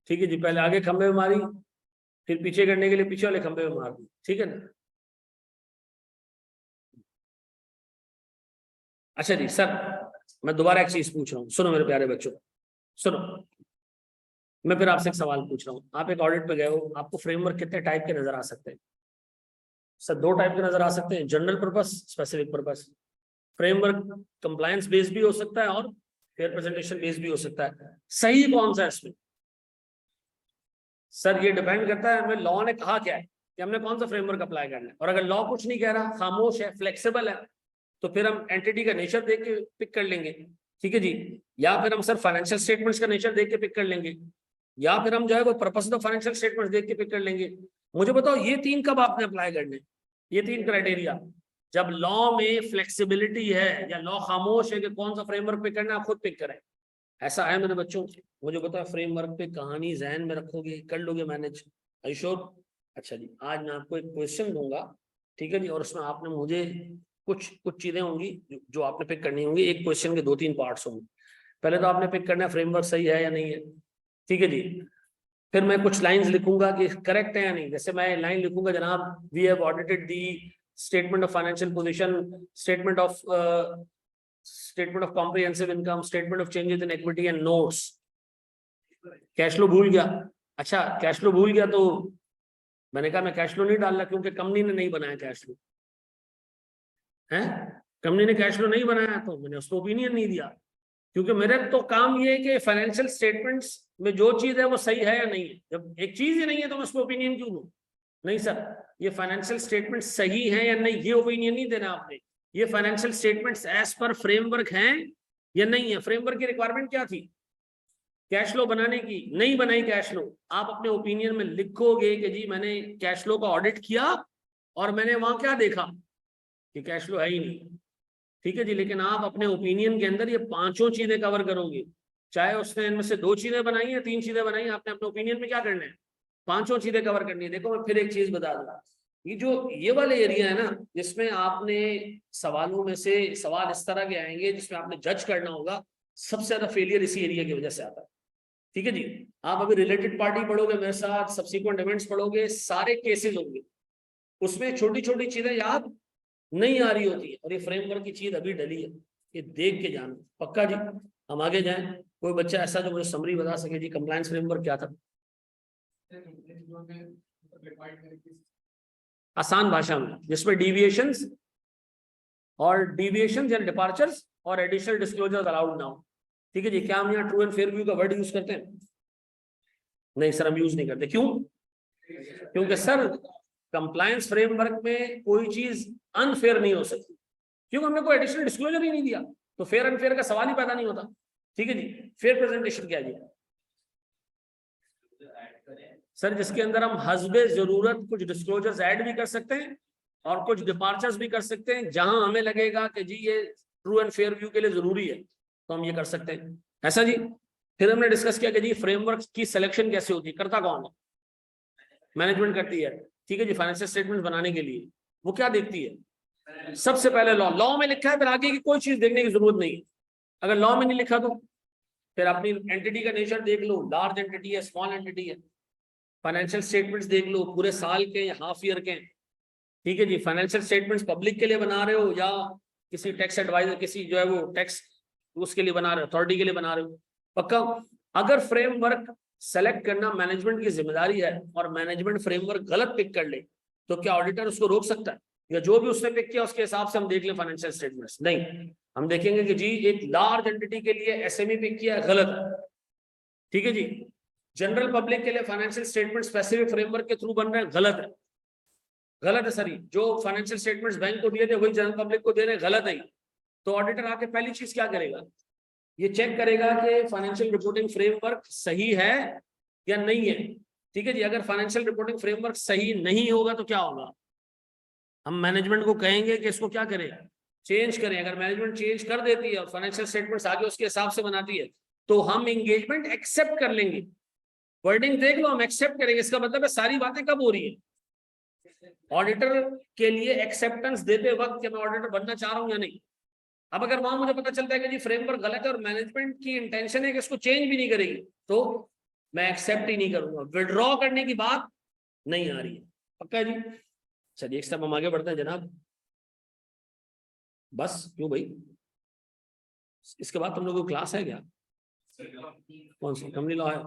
ठीक है जी, पहले आगे खंबे में मारी, फिर पीछे करने के लिए पीछे वाले खंबे में मार दी। ठीक है ना। अच्छा जी सर, मैं दोबारा एक चीज पूछ रहा हूँ, सुनो मेरे प्यारे बच्चों, सुनो। मैं फिर आपसे एक सवाल पूछ रहा हूँ। आप एक ऑडिट पे गए हो, आपको फ्रेमवर्क कितने टाइप के नजर आ सकते हैं? सर 2 टाइप के नजर आ सकते हैं, general purpose, specific purpose. Framework compliance based भी हो सकता है और फेयर प्रेजेंटेशन बेस्ड भी हो सकता है। सही कौन सा है इसमें? सर ये डिपेंड करता है हमें लॉ ने कहा क्या है कि हमने कौन सा फ्रेमवर्क अप्लाई करना है। और अगर लॉ कुछ नहीं कह रहा, खामोश है, फ्लेक्सिबल है, तो फिर हम एंटिटी का नेचर देख के पिक कर लेंगे। ठीक है जी। या फिर हम सर फाइनेंशियल स्टेटमेंट्स का नेचर देख के पिक कर लेंगे, या फिर हम जो है वो पर्पस ऑफ फाइनेंशियल स्टेटमेंट्स देख के पिक कर लेंगे। मुझे बताओ ये 3 कब आपने अप्लाई करने? ये 3 क्राइटेरिया जब लॉ में फ्लेक्सिबिलिटी है या लॉ खामोश है कि कौन सा फ्रेमवर्क पिक करना है, आप खुद पिक करें। ऐसा है मेरे बच्चों? मुझे बताओ फ्रेमवर्क पे कहानी जहन में रखोगे, कर लोगे मैनेज? I sure? अच्छा जी, आज मैं आपको एक क्वेश्चन दूंगा, ठीक है जी, और उसमें आपने मुझे कुछ चीजें होंगी जो आपने पिक करनी होंगी। एक क्वेश्चन के 2-3 पार्ट्स होंगे। पहले तो आपने पिक करना है फ्रेमवर्क सही है या नहीं है। ठीक है जी। फिर मैं कुछ लाइंस लिखूंगा कि करेक्ट है या नहीं। जैसे मैं लाइन लिखूंगा, जनाब we have audited the statement of financial position, statement of comprehensive income, statement of changes in equity and notes. Cash flow भूल गया। अच्छा कैश फ्लो भूल गया तो मैंने कहा मैं कैश फ्लो नहीं डालना क्योंकि कंपनी ने नहीं बनाया कैश फ्लो है। कंपनी ने कैश फ्लो नहीं बनाया तो मैंने उसको ओपिनियन नहीं दिया, क्योंकि मेरे तो काम ये है कि फाइनेंशियल स्टेटमेंट्स में जो चीज है वो सही है या नहीं है। जब एक चीज ही नहीं है तो मैं उसको ओपिनियन क्यों दूं? नहीं सर, ये फाइनेंशियल स्टेटमेंट सही है या नहीं, ये ओपिनियन नहीं देना आपने। ये financial statements as per framework हैं या नहीं है। फ्रेमवर्क की रिक्वायरमेंट क्या थी? कैश फ्लो बनाने की। नहीं बनाई कैश फ्लो, आप अपने ओपिनियन में लिखोगे कि जी मैंने कैश फ्लो का ऑडिट किया और मैंने वहां क्या देखा कि कैश फ्लो है ही नहीं। ठीक है जी। लेकिन आप अपने ओपिनियन के अंदर ये 5 चीजें कवर करोगे, चाहे उसने इनमें से 2 चीजें बनाई है, 3 चीजें बनाई, आपने अपने ओपिनियन में क्या करना है? 5 चीजें कवर करनी है। देखो मैं फिर एक चीज बता दूंगा, ये वाले एरिया है ना, जिसमें आपने सवालों में से सवाल इस तरह के आएंगे जिसमें आपने जज करना होगा, सबसे ज्यादा फेलियर इसी एरिया की वजह से आता है। ठीक है जी। आप अभी रिलेटेड पार्टी पढ़ोगे मेरे साथ, सब्सिक्वेंट इवेंट्स पढ़ोगे, सारे केसेस होंगे, उसमें छोटी छोटी चीजें याद नहीं आ रही होती है, और ये फ्रेमवर्क की चीज अभी डली है, ये देख के जाना। पक्का जी? हम आगे जाएं। कोई बच्चा ऐसा जो मुझे समरी बता सके जी कंप्लायंस फ्रेमवर्क क्या था? आसान भाषा में, जिसमें डिविएशंस या डिपार्चर्स और एडिशनल डिस्क्लोजर अलाउड ना हो। ठीक है जी। क्या हम यहाँ ट्रू एंड फेयर व्यू का वर्ड यूज करते हैं? नहीं सर, हम यूज नहीं करते। क्यों? क्योंकि सर कंप्लायंस फ्रेमवर्क में कोई चीज अनफेयर नहीं हो सकती, क्योंकि हमने कोई एडिशनल डिस्क्लोजर ही नहीं दिया, तो फेयर अनफेयर का सवाल ही पैदा नहीं होता। ठीक है जी। फेयर प्रेजेंटेशन क्या है सर? जिसके अंदर हम हस्बे जरूरत कुछ डिस्क्लोजर्स ऐड भी कर सकते हैं और कुछ डिपार्चर्स भी कर सकते हैं, जहां हमें लगेगा कि जी ये ट्रू एंड फेयर व्यू के लिए जरूरी है तो हम ये कर सकते हैं। ऐसा जी। फिर हमने डिस्कस किया कि जी फ्रेमवर्क की सिलेक्शन कैसे होती है, करता कौन है? मैनेजमेंट करती है। ठीक है जी। फाइनेंशियल स्टेटमेंट बनाने के लिए वो क्या देखती है? सबसे पहले लॉ में लिखा है, फिर आगे की कोई चीज देखने की जरूरत नहीं है। अगर लॉ में नहीं लिखा तो फिर अपनी एंटिटी का नेचर देख लो, लार्ज एंटिटी है, स्मॉल एंटिटी है। फाइनेंशियल स्टेटमेंट्स देख लो, पूरे साल के या हाफ ईयर के। ठीक है जी। फाइनेंशियल स्टेटमेंट्स पब्लिक के लिए बना रहे हो या किसी टैक्स एडवाइजर, किसी जो है वो टैक्स उसके लिए बना रहे हो, अथॉरिटी के लिए बना रहे हो? पक्का? अगर फ्रेमवर्क सेलेक्ट करना मैनेजमेंट की जिम्मेदारी है और मैनेजमेंट फ्रेमवर्क गलत पिक कर ले, तो क्या ऑडिटर उसको रोक सकता है? या जो भी उसने पिक किया उसके हिसाब से हम देख लें फाइनेंशियल स्टेटमेंट्स? नहीं, हम देखेंगे कि जी एक लार्ज एंटिटी के लिए एसएमई पिक किया है, गलत है। ठीक है जी। जनरल पब्लिक के लिए फाइनेंशियल स्टेटमेंट स्पेसिफिक फ्रेमवर्क के थ्रू बन रहे हैं, गलत है। गलत है सर, जो फाइनेंशियल स्टेटमेंट्स बैंक को दिए थे वही जनरल पब्लिक को दे रहे हैं, गलत है। तो ऑडिटर आके पहली चीज क्या करेगा? ये चेक करेगा कि फाइनेंशियल रिपोर्टिंग फ्रेमवर्क सही है या नहीं है। ठीक है जी। अगर फाइनेंशियल रिपोर्टिंग फ्रेमवर्क सही नहीं होगा तो क्या होगा? हम मैनेजमेंट को कहेंगे कि इसको क्या करें, चेंज करें। अगर मैनेजमेंट चेंज कर देती है और फाइनेंशियल स्टेटमेंट्स आगे उसके हिसाब से बनाती है, तो हम एंगेजमेंट एक्सेप्ट कर लेंगे। वर्डिंग देख लो, हम एक्सेप्ट करेंगे। इसका मतलब है सारी बातें कब हो रही है? ऑडिटर के लिए एक्सेप्टेंस देते वक्त कि मैं ऑडिटर बनना चाह रहा हूं या नहीं। अब अगर वहां मुझे पता चलता है कि जी फ्रेमवर्क गलत है और मैनेजमेंट की इंटेंशन है कि इसको चेंज भी नहीं करेगी, तो मैं एक्सेप्ट ही नहीं करूंगा, विड्रॉ करने की बात नहीं आ रही है। पक्का है जी? चलिए एक स्टेप हम आगे बढ़ते हैं जनाब। बस क्यों भाई, इसके बाद तुम लोगों को क्लास है क्या? कौन सी कंपनी लॉ है?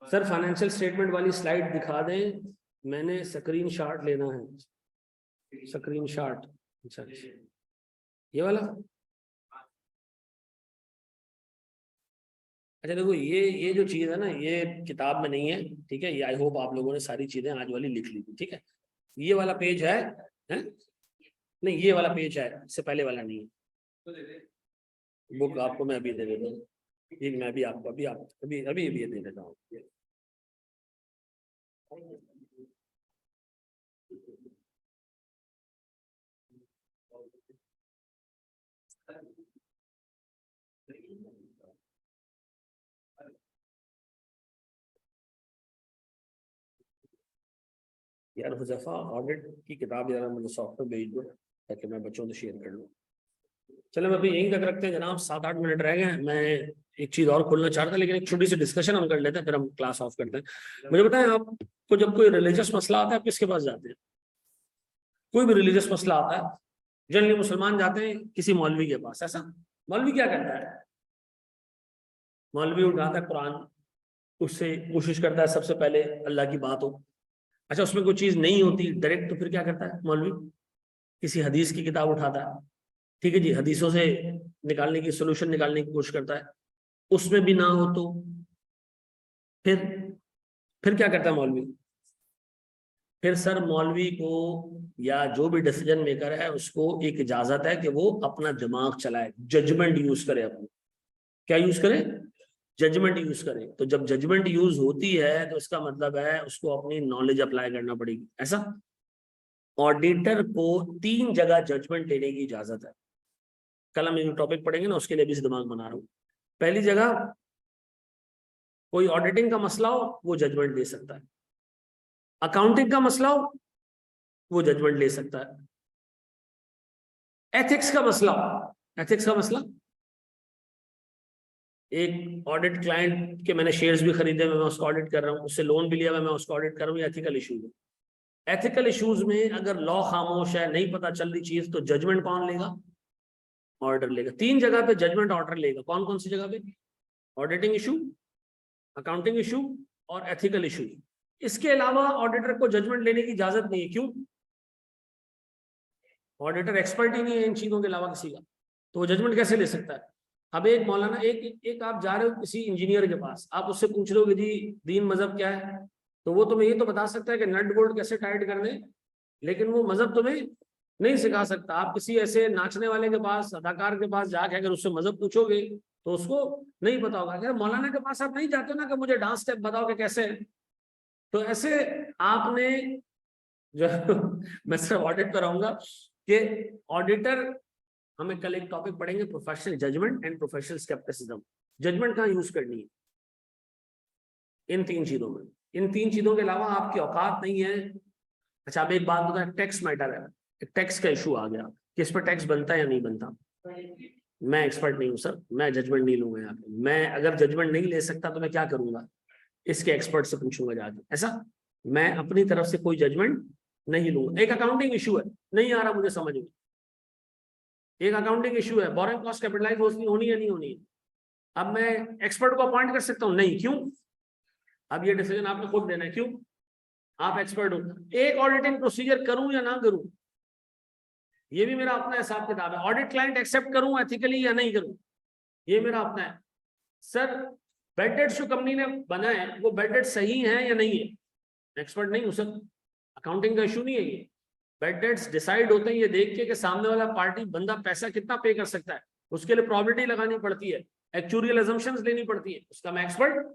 सर फाइनेंशियल स्टेटमेंट वाली स्लाइड दिखा दें, मैंने स्क्रीन शॉट लेना है। स्क्रीन शॉट, अच्छा ये वाला। अच्छा देखो ये जो चीज है ना, ये किताब में नहीं है, ठीक है? ये आई होप आप लोगों ने सारी चीजें आज वाली लिख ली थी, ठीक है? ये वाला पेज है? नहीं ये वाला पेज है, इससे पहले वाला नहीं है। बुक आपको मैं अभी दे देता हूँ, ये मैं भी आपको अभी अभी अभी अभी दे देता हूँ। यार हुज़ैफा ऑडिट की किताब यार मुझे सॉफ्टवेयर भेज दो ताकि मैं बच्चों से शेयर कर लूँ। चलो मैं अभी यहीं तक रखते हैं जनाब, 7-8 मिनट रह गए। मैं एक चीज और खोलना चाह रहा था, लेकिन एक छोटी सी डिस्कशन हम कर लेते हैं, फिर हम क्लास ऑफ करते हैं। मुझे बताएं, आपको जब कोई रिलीजियस मसला आता है आप किसके पास जाते हैं? कोई भी रिलीजियस मसला आता है जनरली मुसलमान जाते हैं किसी मौलवी के पास, ऐसा? मौलवी क्या करता है? मौलवी उठाता है कुरान, उससे कोशिश करता है सबसे पहले अल्लाह की बात हो। अच्छा उसमें कोई चीज नहीं होती डायरेक्ट, तो फिर क्या करता है मौलवी? किसी हदीस की किताब उठाता है, ठीक है जी, हदीसों से निकालने की सोल्यूशन निकालने की कोशिश करता है। उसमें भी ना हो तो फिर क्या करता है मौलवी? फिर सर मौलवी को या जो भी डिसीजन मेकर है उसको एक इजाजत है कि वो अपना दिमाग चलाए, जजमेंट यूज करे। अपनी क्या यूज करे? जजमेंट यूज करे। तो जब जजमेंट यूज होती है तो इसका मतलब है उसको अपनी नॉलेज अप्लाई करना पड़ेगी, ऐसा? ऑडिटर को 3 जगह जजमेंट लेने की इजाजत है। कल हम जो टॉपिक पढ़ेंगे ना उसके लिए भी दिमाग बना रहा हूं। पहली जगह, कोई ऑडिटिंग का मसला हो वो जजमेंट दे सकता है, अकाउंटिंग का मसला हो वो जजमेंट ले सकता है, एथिक्स का मसला, एथिक्स का मसला, एक ऑडिट क्लाइंट के मैंने शेयर्स भी खरीदे, मैं उसको ऑडिट कर रहा हूँ, उससे लोन भी लिया मैं उसको ऑडिट कर रहा हूँ, ये एथिकल इशूज है। एथिकल इश्यूज में अगर लॉ खामोश है, नहीं पता चल रही चीज, तो जजमेंट कौन लेगा? ऑर्डर लेगा। 3 जगह पे जजमेंट ऑर्डर लेगा। कौन कौन सी जगह पे? ऑडिटिंग इशू, अकाउंटिंग इशू और एथिकल इशू। इसके अलावा ऑडिटर को जजमेंट लेने की इजाजत नहीं है। क्यों? ऑडिटर एक्सपर्ट ही नहीं है इन चीजों के अलावा किसी का, तो वो जजमेंट कैसे ले सकता है? अब एक मौलाना, एक आप जा रहे हो किसी इंजीनियर के पास, आप उससे पूछ रहे हो कि जी दीन मजहब क्या है, तो वो तुम्हें ये तो बता सकता है कि नट बोल्ट कैसे टाइट कर दे, लेकिन वो मजहब तुम्हें नहीं सिखा सकता। आप किसी ऐसे नाचने वाले के पास, अदाकार के पास जाके अगर उससे मजहब पूछोगे तो उसको नहीं पता होगा। अगर मौलाना के पास आप नहीं जाते ना कि मुझे डांस स्टेप बताओ कि कैसे है, तो ऐसे आपने जो मैं सिर्फ ऑडिट पर आऊंगा कि ऑडिटर, हमें कल एक टॉपिक पढ़ेंगे professional judgement and professional scepticism. Judgement कहाँ यूज करनी है? इन 3 चीजों में। इन 3 चीजों के अलावा आपकी औकात नहीं है। अच्छा अब एक बात बताएं, टैक्स मैटर है, टैक्स का इशू आ गया कि इस पर टैक्स बनता है या नहीं बनता। मैं एक्सपर्ट नहीं हूं सर, मैं जजमेंट नहीं लूंगा यहाँ पे। मैं अगर जजमेंट नहीं ले सकता तो मैं क्या करूंगा? इसके एक्सपर्ट से पूछूंगा जाके, ऐसा? मैं अपनी तरफ से कोई जजमेंट नहीं लूंगा। एक अकाउंटिंग इशू है, नहीं आ रहा मुझे समझ में, एक अकाउंटिंग इशू है, बोरिंग कॉस्ट कैपिटलाइज होनी है नहीं होनी है, अब मैं एक्सपर्ट को अपॉइंट कर सकता हूँ? नहीं। क्यों? अब ये डिसीजन आपने खुद देना है। क्यों? आप एक्सपर्ट हो। एक ऑडिटिंग प्रोसीजर करूं या ना करूं, ये भी मेरा अपना हिसाब किताब है। ऑडिट क्लाइंट एक्सेप्ट करूं एथिकली या नहीं करूं, ये मेरा अपना है। सर बेड डेट्स जो कंपनी ने बनाए वो बेड डेट सही है या नहीं है, एक्सपर्ट नहीं हूं सर, अकाउंटिंग का इशू नहीं है ये। बेड डेट्स डिसाइड होते हैं ये देख के कि सामने वाला पार्टी बंदा पैसा कितना पे कर सकता है, उसके लिए प्रोबेबिलिटी लगानी पड़ती है, एक्चुरियल अजम्पशंस लेनी पड़ती है, उसका मैं एक्सपर्ट